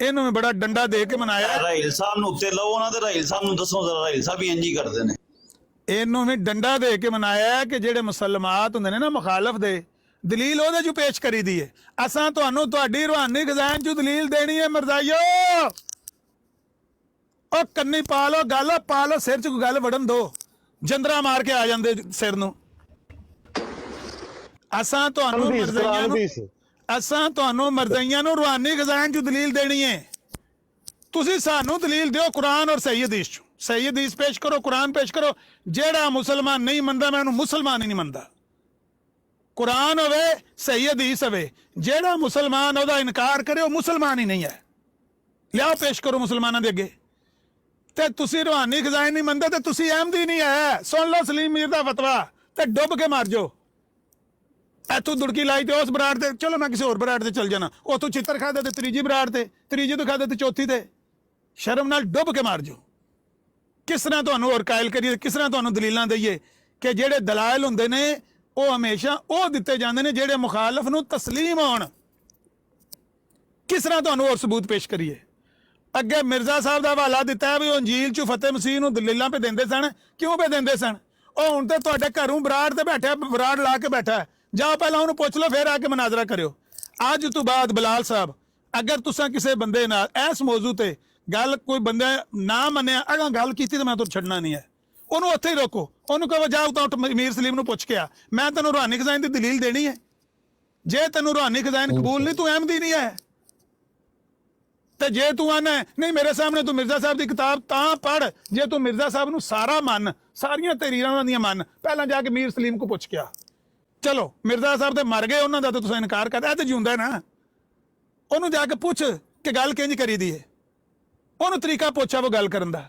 ਇਹਨੂੰ ਵੀ ਬੜਾ ਡੰਡਾ ਦੇ ਕੇ ਮਨਾਇਆ। ਰਾਹੀਲ ਸਾਹਿਬ ਨੂੰ ਉੱਤੇ ਲਾਓ, ਉਹਨਾਂ ਦੇ ਰਾਹੀਲ ਸਾਹਿਬ ਨੂੰ ਦੱਸੋ ਜ਼ਰਾ, ਰਾਹੀਲ ਸਾਹਿਬ ਵੀ ਇੰਜ ਹੀ ਕਰਦੇ ਨੇ। ਇਹਨੂੰ ਵੀ ਡੰਡਾ ਦੇ ਕੇ ਮਨਾਇਆ ਕਿ ਜਿਹੜੇ ਮੁਸਲਮਾਨ ਹੁੰਦੇ ਨੇ ਨਾ ਮੁਖਾਲਫ ਦੇ, ਦਲੀਲ ਉਹਦੇ ਚ ਪੇਸ਼ ਕਰੀ ਦੀ ਹੈ। ਅਸਾਂ ਤੁਹਾਨੂੰ ਤੁਹਾਡੀ ਰੂਹਾਨੀ ਖਜ਼ਾਨ ਚ ਦਲੀਲ ਦੇਣੀ ਹੈ ਮਰਜ਼ਾਈਓ। ਉਹ ਕੰਨੀ ਪਾ ਲੋ, ਗੱਲ ਪਾ ਲੋ, ਸਿਰ ਚ ਕੋਈ ਗੱਲ ਵੜਨ ਦੋ, ਜੰਦਰਾ ਮਾਰ ਕੇ ਆ ਜਾਂਦੇ ਸਿਰ ਨੂੰ। ਅਸਾਂ ਤੁਹਾਨੂੰ ਮਰਜ਼ਾਈਆਂ ਨੂੰ ਰੂਹਾਨੀ ਖਜ਼ਾਨ ਚ ਦਲੀਲ ਦੇਣੀ ਹੈ। ਤੁਸੀਂ ਸਾਨੂੰ ਦਲੀਲ ਦਿਓ ਕੁਰਾਨ ਔਰ ਸਹੀ ਹਦੀਸ ਚ। ਸਹੀ ਹਦੀਸ ਪੇਸ਼ ਕਰੋ, ਕੁਰਾਨ ਪੇਸ਼ ਕਰੋ। ਜਿਹੜਾ ਮੁਸਲਮਾਨ ਨਹੀਂ ਮੰਨਦਾ ਮੈਂ ਉਹਨੂੰ ਮੁਸਲਮਾਨ ਹੀ ਨਹੀਂ ਮੰਨਦਾ। ਕੁਰਾਨ ਹੋਵੇ, ਸਹੀ ਹਦੀਸ ਹੋਵੇ, ਜਿਹੜਾ ਮੁਸਲਮਾਨ ਉਹਦਾ ਇਨਕਾਰ ਕਰੇ ਉਹ ਮੁਸਲਮਾਨ ਹੀ ਨਹੀਂ ਹੈ। ਲਿਆਓ ਪੇਸ਼ ਕਰੋ ਮੁਸਲਮਾਨਾਂ ਦੇ ਅੱਗੇ। ਤੇ ਤੁਸੀਂ ਰੂਹਾਨੀ ਖਜ਼ਾਨ ਨਹੀਂ ਮੰਨਦੇ ਤੇ ਤੁਸੀਂ ਅਹਿਮਦੀ ਨਹੀਂ ਹੈ। ਸੁਣ ਲਓ ਸਲੀਮ ਮੀਰ ਦਾ ਫਤਵਾ ਤੇ ਡੁੱਬ ਕੇ ਮਰ ਜਾਓ। ਇੱਥੋਂ ਦੁੜਕੀ ਲਾਈ ਤੇ ਉਸ ਬਰਾੜ ਤੇ, ਚਲੋ ਮੈਂ ਕਿਸੇ ਹੋਰ ਬਰਾੜ ਤੇ ਚੱਲ ਜਾਣਾ, ਉੱਥੋਂ ਚਿੱਤਰ ਖਾਦੇ ਤੇ ਤੀਜੀ ਬਰਾੜ ਤੇ, ਤੀਜੀ ਤੋਂ ਖਾਦੇ ਤੇ ਚੌਥੀ ਤੇ। ਸ਼ਰਮ ਨਾਲ ਡੁੱਬ ਕੇ ਮਰ ਜਾਓ। ਕਿਸ ਤਰ੍ਹਾਂ ਤੁਹਾਨੂੰ ਹੋਰ ਕਾਇਲ ਕਰੀਏ, ਕਿਸ ਤਰ੍ਹਾਂ ਤੁਹਾਨੂੰ ਦਲੀਲਾਂ ਦਈਏ ਕਿ ਜਿਹੜੇ ਦਲਾਇਲ ਹੁੰਦੇ ਨੇ ਉਹ ਹਮੇਸ਼ਾ ਉਹ ਦਿੱਤੇ ਜਾਂਦੇ ਨੇ ਜਿਹੜੇ ਮੁਖਾਲਫ ਨੂੰ ਤਸਲੀਮ ਹੋਣ। ਕਿਸ ਤਰ੍ਹਾਂ ਤੁਹਾਨੂੰ ਹੋਰ ਸਬੂਤ ਪੇਸ਼ ਕਰੀਏ। ਅੱਗੇ ਮਿਰਜ਼ਾ ਸਾਹਿਬ ਦਾ ਹਵਾਲਾ ਦਿੱਤਾ ਹੈ ਵੀ ਉਹ ਅੰਜੀਲ ਚ ਫਤਿਹ ਮਸੀਹ ਨੂੰ ਦਲੀਲਾਂ ਪੇ ਦਿੰਦੇ ਸਨ। ਕਿਉਂ ਪੇ ਦਿੰਦੇ ਸਨ? ਉਹ ਹੁਣ ਤੇ ਤੁਹਾਡੇ ਘਰੋਂ ਬਰਾੜ ਤੇ ਬੈਠਾ, ਬਰਾੜ ਲਾ ਕੇ ਬੈਠਾ। ਜਾਓ ਪਹਿਲਾਂ ਉਹਨੂੰ ਪੁੱਛ ਲਓ, ਫਿਰ ਆ ਕੇ ਮਨਾਜ਼ਰਾ ਕਰਿਓ। ਅੱਜ ਤੋਂ ਬਾਅਦ ਬਲਾਲ ਸਾਹਿਬ ਅਗਰ ਤੁਸੀਂ ਕਿਸੇ ਬੰਦੇ ਨਾਲ ਇਸ ਮੌਜੂ ਤੇ ਗੱਲ ਕੋਈ ਬੰਦਾ ਨਾ ਮੰਨਿਆ, ਅਗਾਂ ਗੱਲ ਕੀਤੀ ਤਾਂ ਮੈਂ ਤੁਹਾਨੂੰ ਛੱਡਣਾ ਨਹੀਂ ਹੈ। ਉਹਨੂੰ ਉੱਥੇ ਹੀ ਰੋਕੋ, ਉਹਨੂੰ ਕਹੋ ਜਾ ਉੱਠ ਮੀਰ ਸਲੀਮ ਨੂੰ ਪੁੱਛ ਕੇ ਆ, ਮੈਂ ਤੈਨੂੰ ਰੂਹਾਨੀ ਖਜ਼ਾਨ ਦੀ ਦਲੀਲ ਦੇਣੀ ਹੈ। ਜੇ ਤੈਨੂੰ ਰੂਹਾਨੀ ਖਜ਼ਾਨ ਕਬੂਲ ਨਹੀਂ, ਤੂੰ ਅਹਿਮਦੀ ਨਹੀਂ ਹੈ। ਤੇ ਜੇ ਤੂੰ ਆਨਾ ਨਹੀਂ ਮੇਰੇ ਸਾਹਮਣੇ ਤੂੰ ਮਿਰਜ਼ਾ ਸਾਹਿਬ ਦੀ ਕਿਤਾਬ ਤਾਂ ਪੜ੍ਹ, ਜੇ ਤੂੰ ਮਿਰਜ਼ਾ ਸਾਹਿਬ ਨੂੰ ਸਾਰਾ ਮੰਨ, ਸਾਰੀਆਂ ਤਹਿਰੀਰਾਂ ਉਹਨਾਂ ਦੀਆਂ ਮੰਨ, ਪਹਿਲਾਂ ਜਾ ਕੇ ਮੀਰ ਸਲੀਮ ਕੋ ਪੁੱਛ ਕੇ ਆ। ਚਲੋ ਮਿਰਜ਼ਾ ਸਾਹਿਬ ਤੇ ਮਰ ਗਏ, ਉਹਨਾਂ ਦਾ ਤਾਂ ਤੁਸੀਂ ਇਨਕਾਰ ਕਰਦੇ, ਇਹ ਤੇ ਜਿਉਂਦਾ ਨਾ। ਉਹਨੂੰ ਜਾ ਕੇ ਪੁੱਛ ਕਿ ਗੱਲ ਕਿੰਜ ਕਰੀਦੀ ਹੈ, ਉਹਨੂੰ ਤਰੀਕਾ ਪੁੱਛਾ ਉਹ ਗੱਲ ਕਰਨ ਦਾ।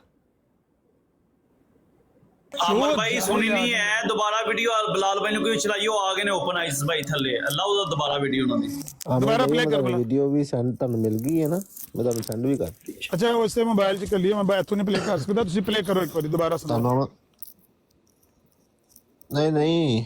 ਅਮਰ ਭਾਈ ਸੁਣੀ ਨਹੀਂ ਹੈ, ਦੁਬਾਰਾ ਵੀਡੀਓ ਬਲਾਲ ਭਾਈ ਨੂੰ ਕੋਈ ਚਲਾਈਓ, ਆ ਗਏ ਨੇ ਓਪਨ ਆਈਜ਼ ਭਾਈ ਥੱਲੇ, ਅੱਲਾ ਉਹਦਾ ਦੁਬਾਰਾ ਵੀਡੀਓ ਉਹਨਾਂ ਦੀ ਦੁਬਾਰਾ ਪਲੇ ਕਰ ਬਲਾ। ਵੀਡੀਓ ਵੀ ਸੈਂਡ ਤੁਹਾਨੂੰ ਮਿਲ ਗਈ ਹੈ ਨਾ, ਮੈਂ ਤੁਹਾਨੂੰ ਸੈਂਡ ਵੀ ਕਰਤੀ। ਅੱਛਾ ਉਸੇ ਮੋਬਾਈਲ 'ਚ ਕਰ ਲਿਆ, ਮੈਂ ਇੱਥੋਂ ਨਹੀਂ ਪਲੇ ਕਰ ਸਕਦਾ, ਤੁਸੀਂ ਪਲੇ ਕਰੋ ਇੱਕ ਵਾਰੀ ਦੁਬਾਰਾ ਸੁਣਾਓ। ਨਹੀਂ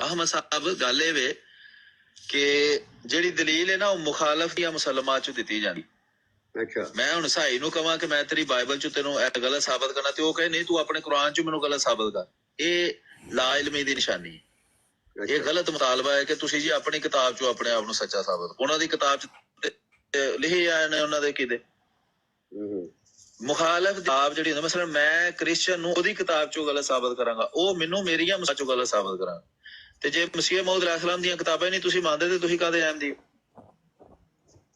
ਅਹਿਮਦ ਸਾਹਿਬ ਗੱਲ ਇਹ ਵੇ ਕਿ ਜਿਹੜੀ ਦਲੀਲ ਹੈ ਨਾ ਉਹ ਮੁਖਾਲਫ ਜਾਂ ਮੁਸਲਮਾਨ ਚ ਦਿੱਤੀ ਜਾਂਦੀ। ਅੱਛਾ ਮੈਂ ਹੁਣ ਸਾਈ ਨੂੰ ਕਹਾਂ ਕਿ ਮੈਂ ਤੇਰੀ ਬਾਈਬਲ ਚ ਤੈਨੂੰ ਇਹ ਗਲਤ ਸਾਬਤ ਕਰਨਾ, ਤੇ ਉਹ ਕਹੇ ਨਹੀਂ ਤੂੰ ਆਪਣੇ ਕੁਰਾਨ ਚ ਮੈਨੂੰ ਗਲਤ ਸਾਬਤ ਕਰ। ਇਹ ਲਾ ਇਲਮੀ ਦੀ ਨਿਸ਼ਾਨੀ ਹੈ, ਇਹ ਗਲਤ ਮੁਤਾਲਬਾ ਹੈ ਕਿ ਤੁਸੀਂ ਜੀ ਆਪਣੀ ਕਿਤਾਬ ਚੋਂ ਆਪਣੇ ਆਪ ਨੂੰ ਸੱਚਾ ਸਾਬਤ। ਉਹਨਾਂ ਦੀ ਕਿਤਾਬ ਚ ਲਿਖੇ ਆਏ ਨੇ ਉਹਨਾਂ ਦੇ ਕਿਦੇ ਮੁਖਾਲਫ ਕਿਤਾਬ ਜਿਹੜੀ ਹੁੰਦਾ, ਮਸਲਨ ਮੈਂ ਕ੍ਰਿਸਚਨ ਨੂੰ ਉਹਦੀ ਕਿਤਾਬ ਚੋਂ ਗਲਤ ਸਾਬਤ ਕਰਾਂਗਾ, ਉਹ ਮੈਨੂੰ ਮੇਰੀਆਂ ਚੋਂ ਗਲਤ ਸਾਬਤ ਕਰਾਂਗਾ। ਤੇ ਜੇ ਮਸੀਹ ਮੌਦ ਅਲੈਹਿਸਲਾਮ ਦੀਆਂ ਕਿਤਾਬਾਂ ਨਹੀਂ ਤੁਸੀਂ ਮੰਨਦੇ ਤੇ ਤੁਸੀਂ ਕਾਹਦੇ ਅਹਿਮਦੀ?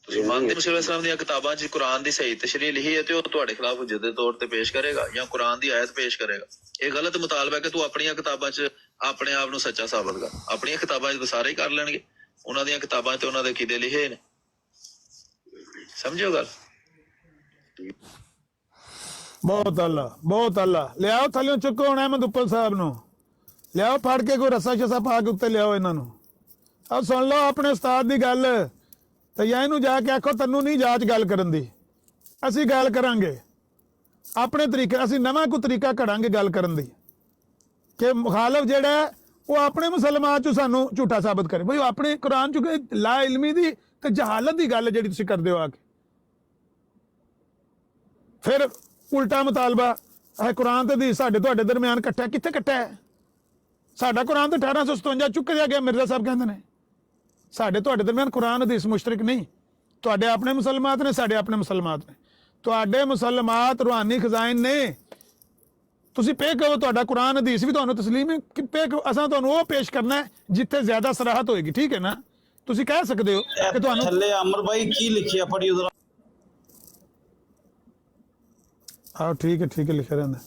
ਤੁਸੀਂ ਮੰਨਦੇ ਮਸੀਹ ਅਲੈਹਿਸਲਾਮ ਦੀਆਂ ਕਿਤਾਬਾਂ 'ਚ ਕੁਰਾਨ ਦੀ ਸਹੀ ਤਸ਼ਰੀਹ ਲਿਖੀ ਹੈ ਤੇ ਉਹ ਤੁਹਾਡੇ ਖਿਲਾਫ ਹੁਜਤ ਦੇ ਤੌਰ ਤੇ ਪੇਸ਼ ਕਰੇਗਾ ਜਾਂ ਕੁਰਾਨ ਦੀ ਆਇਤ ਪੇਸ਼ ਕਰੇਗਾ। ਇਹ ਗਲਤ ਮੁਤਾਲਬਾ ਹੈ ਕਿ ਤੂੰ ਆਪਣੀਆਂ ਕਿਤਾਬਾਂ 'ਚ ਆਪਣੇ ਆਪ ਨੂੰ ਸੱਚਾ ਸਾਬਤ ਕਰ। ਆਪਣੀਆਂ ਕਿਤਾਬਾਂ 'ਚ ਤਾਂ ਸਾਰੇ ਹੀ ਕਰ ਲੈਣਗੇ, ਉਹਨਾਂ ਦੀਆਂ ਕਿਤਾਬਾਂ 'ਚ ਉਹਨਾਂ ਦੇ ਕਿਦੇ ਲਿਖੇ ਨੇ। ਸਮਝਿਓ ਗੱਲ। ਬਹੁਤ ਅੱਲਾ ਲਿਆਓ ਥੱਲੇ ਚੁੱਕੋ ਹੁਣ ਅਹਿਮਦ ਉੱਪਲ ਸਾਹਿਬ ਨੂੰ, ਲਿਆਓ ਫੜ ਕੇ ਕੋਈ ਰੱਸਾ ਸ਼ੱਸਾ ਪਾ ਕੇ ਉੱਤੇ ਲਿਆਓ ਇਹਨਾਂ ਨੂੰ। ਆਹ ਸੁਣ ਲਓ ਆਪਣੇ ਉਸਤਾਦ ਦੀ ਗੱਲ, ਤੇ ਜਾਂ ਇਹਨੂੰ ਜਾ ਕੇ ਆਖੋ ਤੈਨੂੰ ਨਹੀਂ ਜਾਂਚ ਗੱਲ ਕਰਨ ਦੀ, ਅਸੀਂ ਗੱਲ ਕਰਾਂਗੇ ਆਪਣੇ ਤਰੀਕੇ। ਅਸੀਂ ਨਵਾਂ ਕੋਈ ਤਰੀਕਾ ਘੜਾਂਗੇ ਗੱਲ ਕਰਨ ਦੀ ਕਿ ਮੁਖਾਲਫ ਜਿਹੜਾ ਉਹ ਆਪਣੇ ਮੁਸਲਮਾਨ ਚੋਂ ਸਾਨੂੰ ਝੂਠਾ ਸਾਬਤ ਕਰੇ। ਬਈ ਆਪਣੇ ਕੁਰਾਨ ਚੋਂ ਲਾ ਇਲਮੀ ਦੀ ਤੇ ਜਹਾਲਤ ਦੀ ਗੱਲ ਜਿਹੜੀ ਤੁਸੀਂ ਕਰਦੇ ਹੋ ਆ ਕੇ, ਫਿਰ ਉਲਟਾ ਮੁਤਾਲਬਾ ਹੈ ਕੁਰਾਨ ਤੇ ਦੀ ਸਾਡੇ ਤੁਹਾਡੇ ਦਰਮਿਆਨ ਇਕੱਠਾ। ਕਿੱਥੇ ਇਕੱਠਾ ਹੈ? ਸਾਡਾ ਕੁਰਾਨ ਤਾਂ 1857 ਚੁੱਕ ਲਿਆ ਗਿਆ, ਮਿਰਜ਼ਾ ਸਾਹਿਬ ਕਹਿੰਦੇ ਨੇ। ਸਾਡੇ ਤੁਹਾਡੇ ਦਰਮਿਆਨ ਕੁਰਾਨ ਹਦੀਸ ਮੁਸ਼ਤਰਕ ਨਹੀਂ। ਤੁਹਾਡੇ ਆਪਣੇ ਮੁਸਲਮਾਨ ਨੇ, ਸਾਡੇ ਆਪਣੇ ਮੁਸਲਮਾਨ ਨੇ। ਤੁਹਾਡੇ ਮੁਸਲਮਾਨ ਰੂਹਾਨੀ ਖਜ਼ਾਇਨ ਨੇ। ਤੁਸੀਂ ਪੇ ਕਰੋ, ਤੁਹਾਡਾ ਕੁਰਾਨ ਹਦੀਸ ਵੀ ਤੁਹਾਨੂੰ ਤਸਲੀਮ ਹੈ ਕਿ ਪੇ ਕਰੋ। ਅਸਾਂ ਤੁਹਾਨੂੰ ਉਹ ਪੇਸ਼ ਕਰਨਾ ਹੈ ਜਿੱਥੇ ਜ਼ਿਆਦਾ ਸਰਾਹਤ ਹੋਏਗੀ, ਠੀਕ ਹੈ ਨਾ? ਤੁਸੀਂ ਕਹਿ ਸਕਦੇ ਹੋ ਕਿ ਤੁਹਾਨੂੰ ਥੱਲੇ ਅਮਰ ਭਾਈ ਕੀ ਲਿਖਿਆ ਪੜੀ ਉਧਰ। ਆਹ ਠੀਕ ਹੈ ਲਿਖਿਆ ਰਹਿੰਦਾ।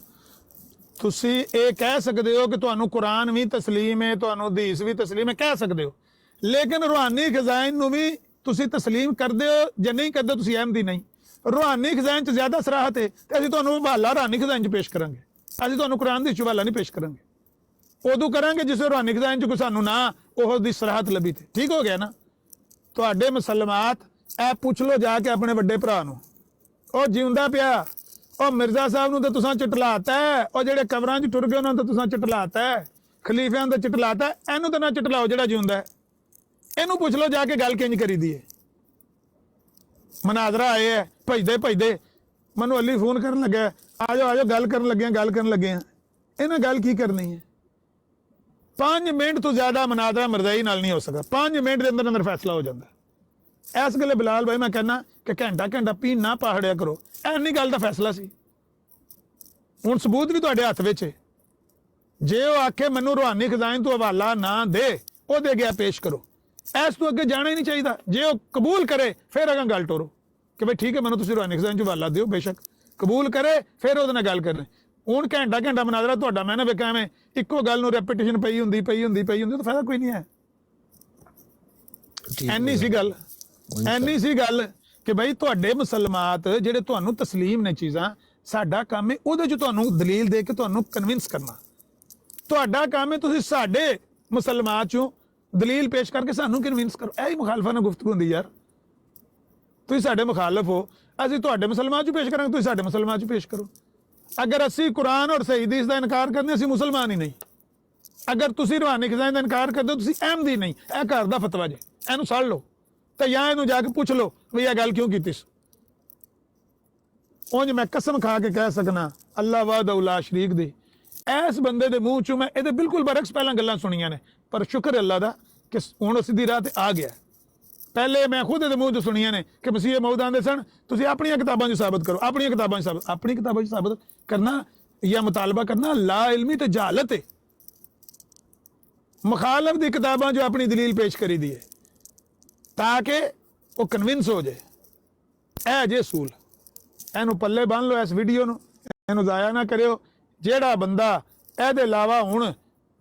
ਤੁਸੀਂ ਇਹ ਕਹਿ ਸਕਦੇ ਹੋ ਕਿ ਤੁਹਾਨੂੰ ਕੁਰਾਨ ਵੀ ਤਸਲੀਮ ਹੈ, ਤੁਹਾਨੂੰ ਹਦੀਸ ਵੀ ਤਸਲੀਮ ਹੈ, ਕਹਿ ਸਕਦੇ ਹੋ। ਲੇਕਿਨ ਰੂਹਾਨੀ ਖਜ਼ਾਇਨ ਨੂੰ ਵੀ ਤੁਸੀਂ ਤਸਲੀਮ ਕਰਦੇ ਹੋ ਜਾਂ ਨਹੀਂ ਕਰਦੇ, ਤੁਸੀਂ ਅਹਿਮਦੀ ਨਹੀਂ। ਰੂਹਾਨੀ ਖਜ਼ਾਇਨ 'ਚ ਜ਼ਿਆਦਾ ਸਰਾਹਤ ਹੈ ਤੇ ਅਸੀਂ ਤੁਹਾਨੂੰ ਹਵਾਲਾ ਰੂਹਾਨੀ ਖਜ਼ਾਇਨ 'ਚ ਪੇਸ਼ ਕਰਾਂਗੇ। ਅਸੀਂ ਤੁਹਾਨੂੰ ਕੁਰਾਨ ਦੀ ਹਵਾਲਾ ਨਹੀਂ ਪੇਸ਼ ਕਰਾਂਗੇ। ਉਦੋਂ ਕਰਾਂਗੇ ਜਿਸ ਰੂਹਾਨੀ ਖਜ਼ਾਇਨ 'ਚ ਕੋਈ ਸਾਨੂੰ ਨਾ ਉਹ ਦੀ ਸਰਾਹਤ ਲੱਭੀ ਤੇ। ਠੀਕ ਹੋ ਗਿਆ ਨਾ? ਤੁਹਾਡੇ ਮੁਸਲਮਾਨ ਇਹ ਪੁੱਛ ਲਓ ਜਾ ਕੇ ਆਪਣੇ ਵੱਡੇ ਭਰਾ ਨੂੰ, ਉਹ ਜਿਉਂਦਾ ਪਿਆ। ਉਹ ਮਿਰਜ਼ਾ ਸਾਹਿਬ ਨੂੰ ਤਾਂ ਤੁਸੀਂ ਚਟਲਾਤਾ ਹੈ, ਉਹ ਜਿਹੜੇ ਕਬਰਾਂ 'ਚ ਟੁਰ ਗਏ ਉਹਨਾਂ ਨੂੰ ਤਾਂ ਤੁਸੀਂ ਚਟਲਾਤਾ ਹੈ, ਖਲੀਫਿਆਂ ਦਾ ਚਟਲਾਤਾ। ਇਹਨੂੰ ਤਾਂ ਨਾ ਚਟਲਾਓ ਜਿਹੜਾ ਜਿਉਂਦਾ ਹੈ। ਇਹਨੂੰ ਪੁੱਛ ਲਓ ਜਾ ਕੇ ਗੱਲ ਕਿੰਜ ਕਰੀਦੀ ਹੈ। ਮਨਾਜ਼ਰਾ ਆਏ ਹੈ ਭਜਦੇ ਮੈਨੂੰ ਅਲੀ ਫੋਨ ਕਰਨ ਲੱਗਿਆ, ਆ ਜਾਓ ਗੱਲ ਕਰਨ ਲੱਗੇ ਆ। ਇਹਨਾਂ ਗੱਲ ਕੀ ਕਰਨੀ ਹੈ? 5 ਮਿੰਟ ਤੋਂ ਜ਼ਿਆਦਾ ਮਨਾਜ਼ਰਾ ਮਰਜ਼ਾਈ ਨਾਲ ਨਹੀਂ ਹੋ ਸਕਦਾ। 5 ਮਿੰਟ ਦੇ ਅੰਦਰ ਫੈਸਲਾ ਹੋ ਜਾਂਦਾ। ਇਸ ਗੱਲੇ ਬਿਲਾਲ ਭਾਈ ਮੈਂ ਕਹਿੰਦਾ ਕਿ ਘੰਟਾ ਪੀਣ ਨਾ ਪਹਾੜਿਆ ਕਰੋ। ਐਨੀ ਗੱਲ ਦਾ ਫੈਸਲਾ ਸੀ। ਹੁਣ ਸਬੂਤ ਵੀ ਤੁਹਾਡੇ ਹੱਥ ਵਿੱਚ ਹੈ। ਜੇ ਉਹ ਆਖੇ ਮੈਨੂੰ ਰੂਹਾਨੀ ਖਜ਼ਾਇਨ ਤੋਂ ਹਵਾਲਾ ਨਾ ਦੇ, ਉਹਦੇ ਅੱਗੇ ਪੇਸ਼ ਕਰੋ। ਇਸ ਤੋਂ ਅੱਗੇ ਜਾਣਾ ਹੀ ਨਹੀਂ ਚਾਹੀਦਾ। ਜੇ ਉਹ ਕਬੂਲ ਕਰੇ ਫਿਰ ਅਗਾਂ ਗੱਲ ਟੋਰੋ ਕਿ ਬਈ ਠੀਕ ਹੈ ਮੈਨੂੰ ਤੁਸੀਂ ਰੂਹਾਨੀ ਖਜ਼ਾਇਨ 'ਚ ਹਵਾਲਾ ਦਿਓ, ਬੇਸ਼ੱਕ ਕਬੂਲ ਕਰੇ ਫਿਰ ਉਹਦੇ ਨਾਲ ਗੱਲ ਕਰਨੀ। ਹੁਣ ਘੰਟਾ ਮਨਾਜ਼ਰਾ ਤੁਹਾਡਾ ਮੈਂ ਨਾ ਵੇਖਾਂ ਐਵੇਂ ਇੱਕੋ ਗੱਲ ਨੂੰ ਰੈਪੀਟੀਸ਼ਨ ਪਈ ਹੁੰਦੀ ਤਾਂ ਫਾਇਦਾ ਕੋਈ ਨਹੀਂ ਹੈ। ਐਨੀ ਸੀ ਗੱਲ ਕਿ ਬਈ ਤੁਹਾਡੇ ਮੁਸਲਮਾਨ ਜਿਹੜੇ ਤੁਹਾਨੂੰ ਤਸਲੀਮ ਨੇ ਚੀਜ਼ਾਂ, ਸਾਡਾ ਕੰਮ ਹੈ ਉਹਦੇ 'ਚ ਤੁਹਾਨੂੰ ਦਲੀਲ ਦੇ ਕੇ ਤੁਹਾਨੂੰ ਕਨਵਿੰਸ ਕਰਨਾ। ਤੁਹਾਡਾ ਕੰਮ ਹੈ ਤੁਸੀਂ ਸਾਡੇ ਮੁਸਲਮਾਨ 'ਚੋਂ ਦਲੀਲ ਪੇਸ਼ ਕਰਕੇ ਸਾਨੂੰ ਕਨਵਿੰਸ ਕਰੋ। ਇਹ ਹੀ ਮੁਖਾਲਫਾਂ ਨਾਲ ਗੁਫ਼ਤਗੂ ਹੁੰਦੀ ਯਾਰ। ਤੁਸੀਂ ਸਾਡੇ ਮੁਖਾਲਫ ਹੋ, ਅਸੀਂ ਤੁਹਾਡੇ ਮੁਸਲਮਾਨ 'ਚ ਪੇਸ਼ ਕਰਾਂਗੇ, ਤੁਸੀਂ ਸਾਡੇ ਮੁਸਲਮਾਨ 'ਚ ਪੇਸ਼ ਕਰੋ। ਅਗਰ ਅਸੀਂ ਕੁਰਾਨ ਔਰ ਸਹੀ ਹਦੀਸ ਦਾ ਇਨਕਾਰ ਕਰਦੇ ਅਸੀਂ ਮੁਸਲਮਾਨ ਹੀ ਨਹੀਂ। ਅਗਰ ਤੁਸੀਂ ਰੂਹਾਨੀ ਖਜ਼ਾਇਨ ਦਾ ਇਨਕਾਰ ਕਰਦੇ ਹੋ ਤੁਸੀਂ ਅਹਿਮਦੀ ਨਹੀਂ। ਇਹ ਘਰ ਦਾ ਫਤਵਾ ਜੇ, ਇਹਨੂੰ ਸੜ ਲਓ ਤੇ ਜਾਂ ਇਹਨੂੰ ਜਾ ਕੇ ਪੁੱਛ ਲਓ ਵੀ ਇਹ ਗੱਲ ਕਿਉਂ ਕੀਤੀ ਸੀ। ਉਂਝ ਮੈਂ ਕਸਮ ਖਾ ਕੇ ਕਹਿ ਸਕਣਾ ਅੱਲਾ ਵਾਹਦਹੁ ਲਾ ਸ਼ਰੀਕ ਦੀ, ਇਸ ਬੰਦੇ ਦੇ ਮੂੰਹ ਚੋਂ ਮੈਂ ਇਹਦੇ ਬਿਲਕੁਲ ਬਰਕਸ ਪਹਿਲਾਂ ਗੱਲਾਂ ਸੁਣੀਆਂ ਨੇ, ਪਰ ਸ਼ੁਕਰ ਅੱਲਾ ਦਾ ਕਿ ਹੁਣ ਸਿੱਧੀ ਰਾਹ ਤੇ ਆ ਗਿਆ। ਪਹਿਲੇ ਮੈਂ ਖੁਦ ਦੇ ਮੂੰਹ ਤੋਂ ਸੁਣੀਆਂ ਨੇ ਕਿ ਮਸੀਹ ਮੌਦ ਆਉਂਦੇ ਸਨ, ਤੁਸੀਂ ਆਪਣੀਆਂ ਕਿਤਾਬਾਂ 'ਚ ਸਾਬਤ ਕਰੋ, ਆਪਣੀਆਂ ਕਿਤਾਬਾਂ 'ਚ ਸਾਬਤ, ਆਪਣੀ ਕਿਤਾਬਾਂ 'ਚ ਸਾਬਤ ਕਰਨਾ ਜਾਂ ਮੁਤਾਲਬਾ ਕਰਨਾ ਲਾ ਇਲਮੀ ਤੇ ਜਹਾਲਤ ਹੈ। ਮੁਖਾਲਫ ਦੀ ਕਿਤਾਬਾਂ 'ਚ ਆਪਣੀ ਦਲੀਲ ਪੇਸ਼ ਕਰੀ ਦੀ ਹੈ ਤਾਂ ਕਿ ਉਹ ਕਨਵਿੰਸ ਹੋ ਜਾਏ। ਇਹ ਜੇ ਅਸੂਲ, ਇਹਨੂੰ ਪੱਲੇ ਬੰਨ ਲਓ, ਇਸ ਵੀਡੀਓ ਨੂੰ, ਇਹਨੂੰ ਜ਼ਾਇਆ ਨਾ ਕਰਿਓ। ਜਿਹੜਾ ਬੰਦਾ ਇਹਦੇ ਇਲਾਵਾ ਹੁਣ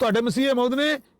ਤੁਹਾਡੇ ਮਸੀਹ ਮੌਦ ਨੇ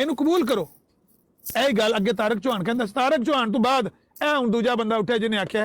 ਇਹਨੂੰ ਕਬੂਲ ਕਰੋ। ਇਹ ਗੱਲ ਅੱਗੇ ਤਾਰਕ ਚੌਹਾਨ ਕਹਿੰਦਾ। ਤਾਰਕ ਚੌਹਾਨ ਤੋਂ ਬਾਅਦ ਇਹ ਹੁਣ ਦੂਜਾ ਬੰਦਾ ਉੱਠਿਆ ਜਿਹਨੇ ਆਖਿਆ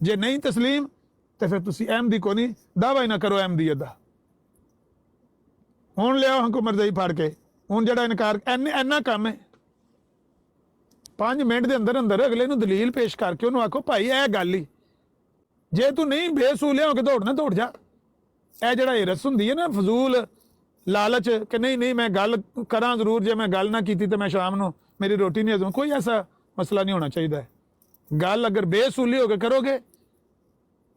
ਜੇ ਨਹੀਂ ਤਸਲੀਮ ਤੇ ਫਿਰ ਤੁਸੀਂ ਅਹਿਮਦੀ ਕੋ ਨਹੀਂ, ਦਾਵਾ ਹੀ ਨਾ ਕਰੋ ਅਹਿਮਦੀਅਤ ਦਾ। ਹੁਣ ਲਿਆਓ ਹਕੂਮਤ ਮਰਜ਼ੀ ਫੜ ਕੇ, ਹੁਣ ਜਿਹੜਾ ਇਨਕਾਰ ਇੰਨਾ ਕੰਮ ਹੈ 5 ਮਿੰਟ ਦੇ ਅੰਦਰ ਅੰਦਰ ਅਗਲੇ ਨੂੰ ਦਲੀਲ ਪੇਸ਼ ਕਰਕੇ ਉਹਨੂੰ ਆਖੋ ਭਾਈ ਇਹ ਗੱਲ ਹੀ, ਜੇ ਤੂੰ ਨਹੀਂ ਬੇਸੂਲਿਆ ਹੋ ਕੇ ਦੌੜਨਾ ਦੌੜ ਜਾ। ਇਹ ਜਿਹੜਾ ਹਿਰਸ ਹੁੰਦੀ ਹੈ ਨਾ ਫਜ਼ੂਲ ਲਾਲਚ ਕਿ ਨਹੀਂ ਨਹੀਂ ਮੈਂ ਗੱਲ ਕਰਾਂ ਜ਼ਰੂਰ, ਜੇ ਮੈਂ ਗੱਲ ਨਾ ਕੀਤੀ ਤੇ ਮੈਂ ਸ਼ਾਮ ਨੂੰ ਮੇਰੀ ਰੋਟੀ ਨਹੀਂ ਹਜ਼ਮ, ਕੋਈ ਐਸਾ ਮਸਲਾ ਨਹੀਂ ਹੋਣਾ ਚਾਹੀਦਾ ਹੈ। ਗੱਲ ਅਗਰ ਬੇਸੂਲੀ ਹੋ ਕੇ ਕਰੋਗੇ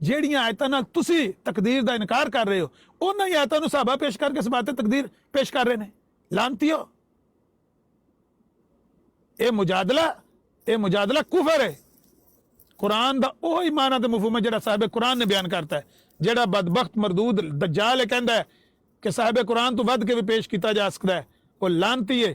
ਜਿਹੜੀਆਂ ਆਇਤਾਂ ਨਾਲ ਤੁਸੀਂ ਤਕਦੀਰ ਦਾ ਇਨਕਾਰ ਕਰ ਰਹੇ ਹੋ, ਉਹਨਾਂ ਹੀ ਆਇਤਾਂ ਨੂੰ ਸਹਾਬਾ ਪੇਸ਼ ਕਰਕੇ ਸਬਾਤ ਤਕਦੀਰ ਪੇਸ਼ ਕਰ ਰਹੇ ਨੇ। ਲਾਂਤੀਓ, ਇਹ ਮੁਜਾਦਲਾ ਕੁਫਰ ਹੈ। ਕੁਰਾਨ ਦਾ ਉਹ ਹੀ ਮਾਨਾ ਤੇ ਮਫਹੂਮ ਹੈ ਜਿਹੜਾ ਸਾਹਿਬ ਕੁਰਾਨ ਨੇ ਬਿਆਨ ਕਰਤਾ ਹੈ। ਜਿਹੜਾ ਬਦਬਖਤ ਮਰਦੂਦ ਦਜਾਲ ਕਹਿੰਦਾ ਹੈ ਕਿ ਸਾਹਿਬ ਕੁਰਾਨ ਤੋਂ ਵੱਧ ਕੇ ਵੀ ਪੇਸ਼ ਕੀਤਾ ਜਾ ਸਕਦਾ ਹੈ, ਉਹ ਲਾਂਤੀ ਹੈ।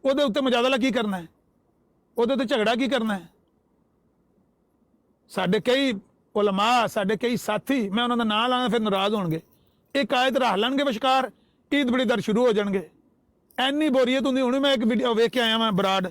ਉਹਦੇ ਉੱਤੇ ਮੁਜਾਦਲਾ ਕੀ ਕਰਨਾ ਹੈ, ਉਹਦੇ ਉੱਤੇ ਝਗੜਾ ਕੀ ਕਰਨਾ ਹੈ। ਸਾਡੇ ਕਈ ਉਲਮਾ, ਸਾਡੇ ਕਈ ਸਾਥੀ, ਮੈਂ ਉਹਨਾਂ ਦਾ ਨਾਂ ਲਾਂਗਾ ਫਿਰ ਨਾਰਾਜ਼ ਹੋਣਗੇ, ਇੱਕ ਆਇਤ ਰੱਖ ਲੈਣਗੇ ਵਿਚਕਾਰ, ਈਦ ਬੜੀ ਦਰ ਸ਼ੁਰੂ ਹੋ ਜਾਣਗੇ। ਐਨੀ ਬੋਰੀਅਤ ਹੁੰਦੀ। ਹੁਣ ਮੈਂ ਇੱਕ ਵੀਡੀਓ ਵੇਖ ਕੇ ਆਇਆ ਮੈਂ ਬਰਾੜ,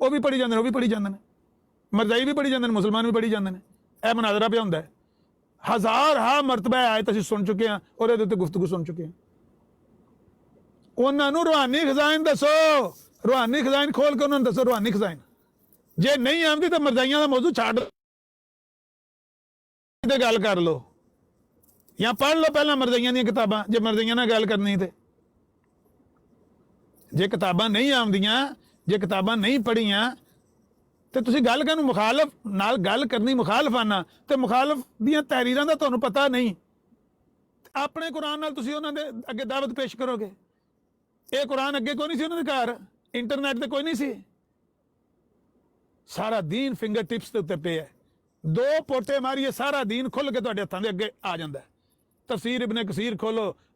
ਉਹ ਵੀ ਪੜੀ ਜਾਂਦੇ ਨੇ, ਉਹ ਵੀ ਪੜੀ ਜਾਂਦੇ ਨੇ, ਮਰਜ਼ਾਈ ਵੀ ਪੜੀ ਜਾਂਦੇ ਨੇ, ਮੁਸਲਮਾਨ ਵੀ ਪੜੀ ਜਾਂਦੇ ਨੇ। ਇਹ ਮੁਨਾਜ਼ਰਾ ਪਿਆ ਹੁੰਦਾ ਹੈ। ਹਜ਼ਾਰ ਮਰਤਬਾ ਆਇਤ ਅਸੀਂ ਸੁਣ ਚੁੱਕੇ ਹਾਂ ਔਰ ਇਹਦੇ ਉੱਤੇ ਗੁਫ਼ਤਗੂ ਸੁਣ ਚੁੱਕੇ ਹਾਂ। ਉਹਨਾਂ ਨੂੰ ਰੂਹਾਨੀ ਖਜ਼ਾਇਨ ਦੱਸੋ, ਰੂਹਾਨੀ ਖਜ਼ਾਇਨ ਖੋਲ ਕੇ ਉਹਨਾਂ ਨੂੰ ਦੱਸੋ ਰੂਹਾਨੀ ਖਜ਼ਾਇਨ। ਜੇ ਨਹੀਂ ਆਉਂਦੀ ਤਾਂ ਮਰਜ਼ਾਈਆਂ ਦਾ ਮੌਜੂ ਛੱਡ ਤੇ ਗੱਲ ਕਰ ਲਓ ਜਾਂ ਪੜ੍ਹ ਲਓ ਪਹਿਲਾਂ ਮਰਜ਼ਾਈਆਂ ਦੀਆਂ ਕਿਤਾਬਾਂ, ਜੇ ਮਰਜ਼ਾਈਆਂ ਨਾਲ ਗੱਲ ਕਰਨੀ ਤੇ। ਜੇ ਕਿਤਾਬਾਂ ਨਹੀਂ ਆਉਂਦੀਆਂ, ਜੇ ਕਿਤਾਬਾਂ ਨਹੀਂ ਪੜ੍ਹੀਆਂ ਤੇ ਤੁਸੀਂ ਗੱਲ ਕਰਨ ਮੁਖਾਲਫ ਨਾਲ ਗੱਲ ਕਰਨੀ, ਮੁਖਾਲਫਾਨਾ, ਤੇ ਮੁਖਾਲਫ ਦੀਆਂ ਤਹਿਰੀਰਾਂ ਦਾ ਤੁਹਾਨੂੰ ਪਤਾ ਨਹੀਂ, ਆਪਣੇ ਕੁਰਾਨ ਨਾਲ ਤੁਸੀਂ ਉਹਨਾਂ ਦੇ ਅੱਗੇ ਦਾਵਤ ਪੇਸ਼ ਕਰੋਗੇ। ਇਹ ਕੁਰਾਨ ਅੱਗੇ ਕੋਈ ਨਹੀਂ ਸੀ ਉਹਨਾਂ ਦੇ ਘਰ, ਇੰਟਰਨੈਟ ਤੇ ਕੋਈ ਨਹੀਂ ਸੀ, ਸਾਰਾ ਦੀਨ ਫਿੰਗਰ ਟਿਪਸ ਦੇ ਉੱਤੇ ਪਿਆ ਹੈ। ਦੋ ਪੋਟੇ ਮਾਰੀਏ ਸਾਰਾ ਦੀਨ ਖੁੱਲ ਕੇ ਤੁਹਾਡੇ ਹੱਥਾਂ ਦੇ ਅੱਗੇ ਆ ਜਾਂਦਾ ਹੈ। ਤਫਸੀਰ ਇਬਨ ਕਸੀਰ ਖੋਲੋ,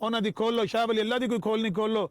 ਉਹਨਾਂ ਦੀ ਖੋਲੋ, ਸ਼ਾਹ ਵਲੀ ਅੱਲਾ ਦੀ ਕੋਈ ਖੋਲਣੀ ਖੋਲੋ,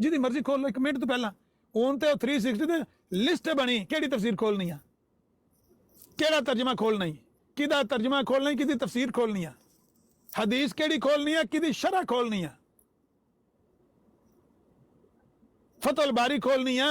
ਜਿਹਦੀ ਮਰਜ਼ੀ ਖੋਲੋ। 1 ਮਿੰਟ ਤੋਂ ਪਹਿਲਾਂ ਹੁਣ ਤੇ 360 ਤੇ ਲਿਸਟ ਬਣੀ, ਕਿਹੜੀ ਤਫਸੀਰ ਖੋਲਣੀ ਆ, ਕਿਹੜਾ ਤਰਜਮਾ ਖੋਲਣਾ ਹੈ, ਕਿਹਦਾ ਤਰਜਮਾ ਖੋਲਣਾ ਹੈ, ਕਿਹਦੀ ਤਫਸੀਰ ਖੋਲਣੀ ਆ, ਹਦੀਸ ਕਿਹੜੀ ਖੋਲਣੀ ਆ, ਕਿਹਦੀ ਸ਼ਰਹ ਖੋਲਣੀ ਆ, ਫਤਹੁਲ ਬਾਰੀ ਖੋਲਣੀ ਆ,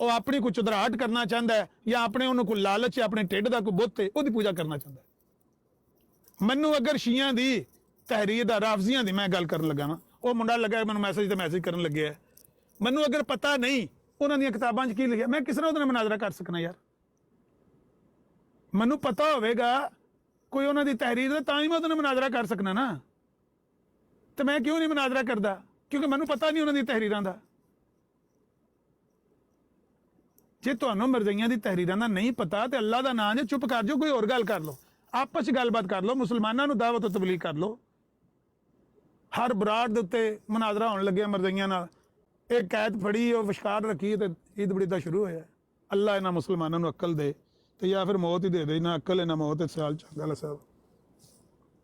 ਉਹ ਆਪਣੀ ਕੋਈ ਚੁਦਰਾਹਟ ਕਰਨਾ ਚਾਹੁੰਦਾ ਹੈ ਜਾਂ ਆਪਣੇ ਉਹਨੂੰ ਕੋਈ ਲਾਲਚ ਹੈ, ਆਪਣੇ ਢਿੱਡ ਦਾ ਕੋਈ ਬੁੱਤ ਹੈ, ਉਹਦੀ ਪੂਜਾ ਕਰਨਾ ਚਾਹੁੰਦਾ ਹੈ। ਮੈਨੂੰ ਅਗਰ ਸ਼ੀਆਂ ਦੀ ਤਹਿਰੀਰ ਦਾ, ਰਾਫਜ਼ੀਆਂ ਦੀ ਮੈਂ ਗੱਲ ਕਰਨ ਲੱਗਾ ਵਾਂ, ਉਹ ਮੁੰਡਾ ਲੱਗਾ ਮੈਨੂੰ ਮੈਸੇਜ ਕਰਨ ਲੱਗਿਆ, ਮੈਨੂੰ ਅਗਰ ਪਤਾ ਨਹੀਂ ਉਹਨਾਂ ਦੀਆਂ ਕਿਤਾਬਾਂ 'ਚ ਕੀ ਲਿਖਿਆ, ਮੈਂ ਕਿਸ ਤਰ੍ਹਾਂ ਉਹਦੇ ਨਾਲ ਮੁਨਾਜ਼ਰਾ ਕਰ ਸਕਣਾ ਯਾਰ? ਮੈਨੂੰ ਪਤਾ ਹੋਵੇਗਾ ਕੋਈ ਉਹਨਾਂ ਦੀ ਤਹਿਰੀਰ ਦਾ, ਤਾਂ ਹੀ ਮੈਂ ਉਹਦੇ ਨਾਲ ਮੁਨਾਜ਼ਰਾ ਕਰ ਸਕਣਾ ਨਾ। ਤੇ ਮੈਂ ਕਿਉਂ ਨਹੀਂ ਮੁਨਾਜ਼ਰਾ ਕਰਦਾ? ਕਿਉਂਕਿ ਮੈਨੂੰ ਪਤਾ ਨਹੀਂ ਉਹਨਾਂ ਦੀ ਤਹਿਰੀਰਾਂ ਦਾ। ਜੇ ਤੁਹਾਨੂੰ ਮਰਜ਼ਈਆਂ ਦੀ ਤਹਿਰੀਰਾਂ ਦਾ ਨਹੀਂ ਪਤਾ ਤੇ ਅੱਲਾ ਦਾ ਨਾਂ ਜੇ ਚੁੱਪ ਕਰ ਜਾਓ, ਕੋਈ ਹੋਰ ਗੱਲ ਕਰ ਲਓ, ਆਪਸ 'ਚ ਗੱਲਬਾਤ ਕਰ ਲਓ, ਮੁਸਲਮਾਨਾਂ ਨੂੰ ਦਾਵਤ ਤੇ ਤਬਲੀਗ ਕਰ ਲਓ। ਹਰ ਬਰਾੜ ਦੇ ਉੱਤੇ ਮਨਾਜ਼ਰਾ ਹੋਣ ਲੱਗਿਆ ਮਰਜ਼ਈਆਂ ਨਾਲ, ਇਹ ਕੈਦ ਫੜੀ ਉਹ ਵਿਸ਼ਕਾਰ ਰੱਖੀ ਤੇ ਈਦ ਬੜੀ ਦਾ ਸ਼ੁਰੂ ਹੋਇਆ। ਅੱਲਾ ਇਹਨਾਂ ਮੁਸਲਮਾਨਾਂ ਨੂੰ ਅਕਲ ਦੇ ਤੇ ਜਾਂ ਫਿਰ ਮੌਤ ਹੀ ਦੇ ਦੇ, ਨਾ ਅਕਲ ਹੈ ਨਾ ਮੌਤ ਹੈ। ਸਿਆਲ ਚੰਗਾ ਸਾਹਿਬ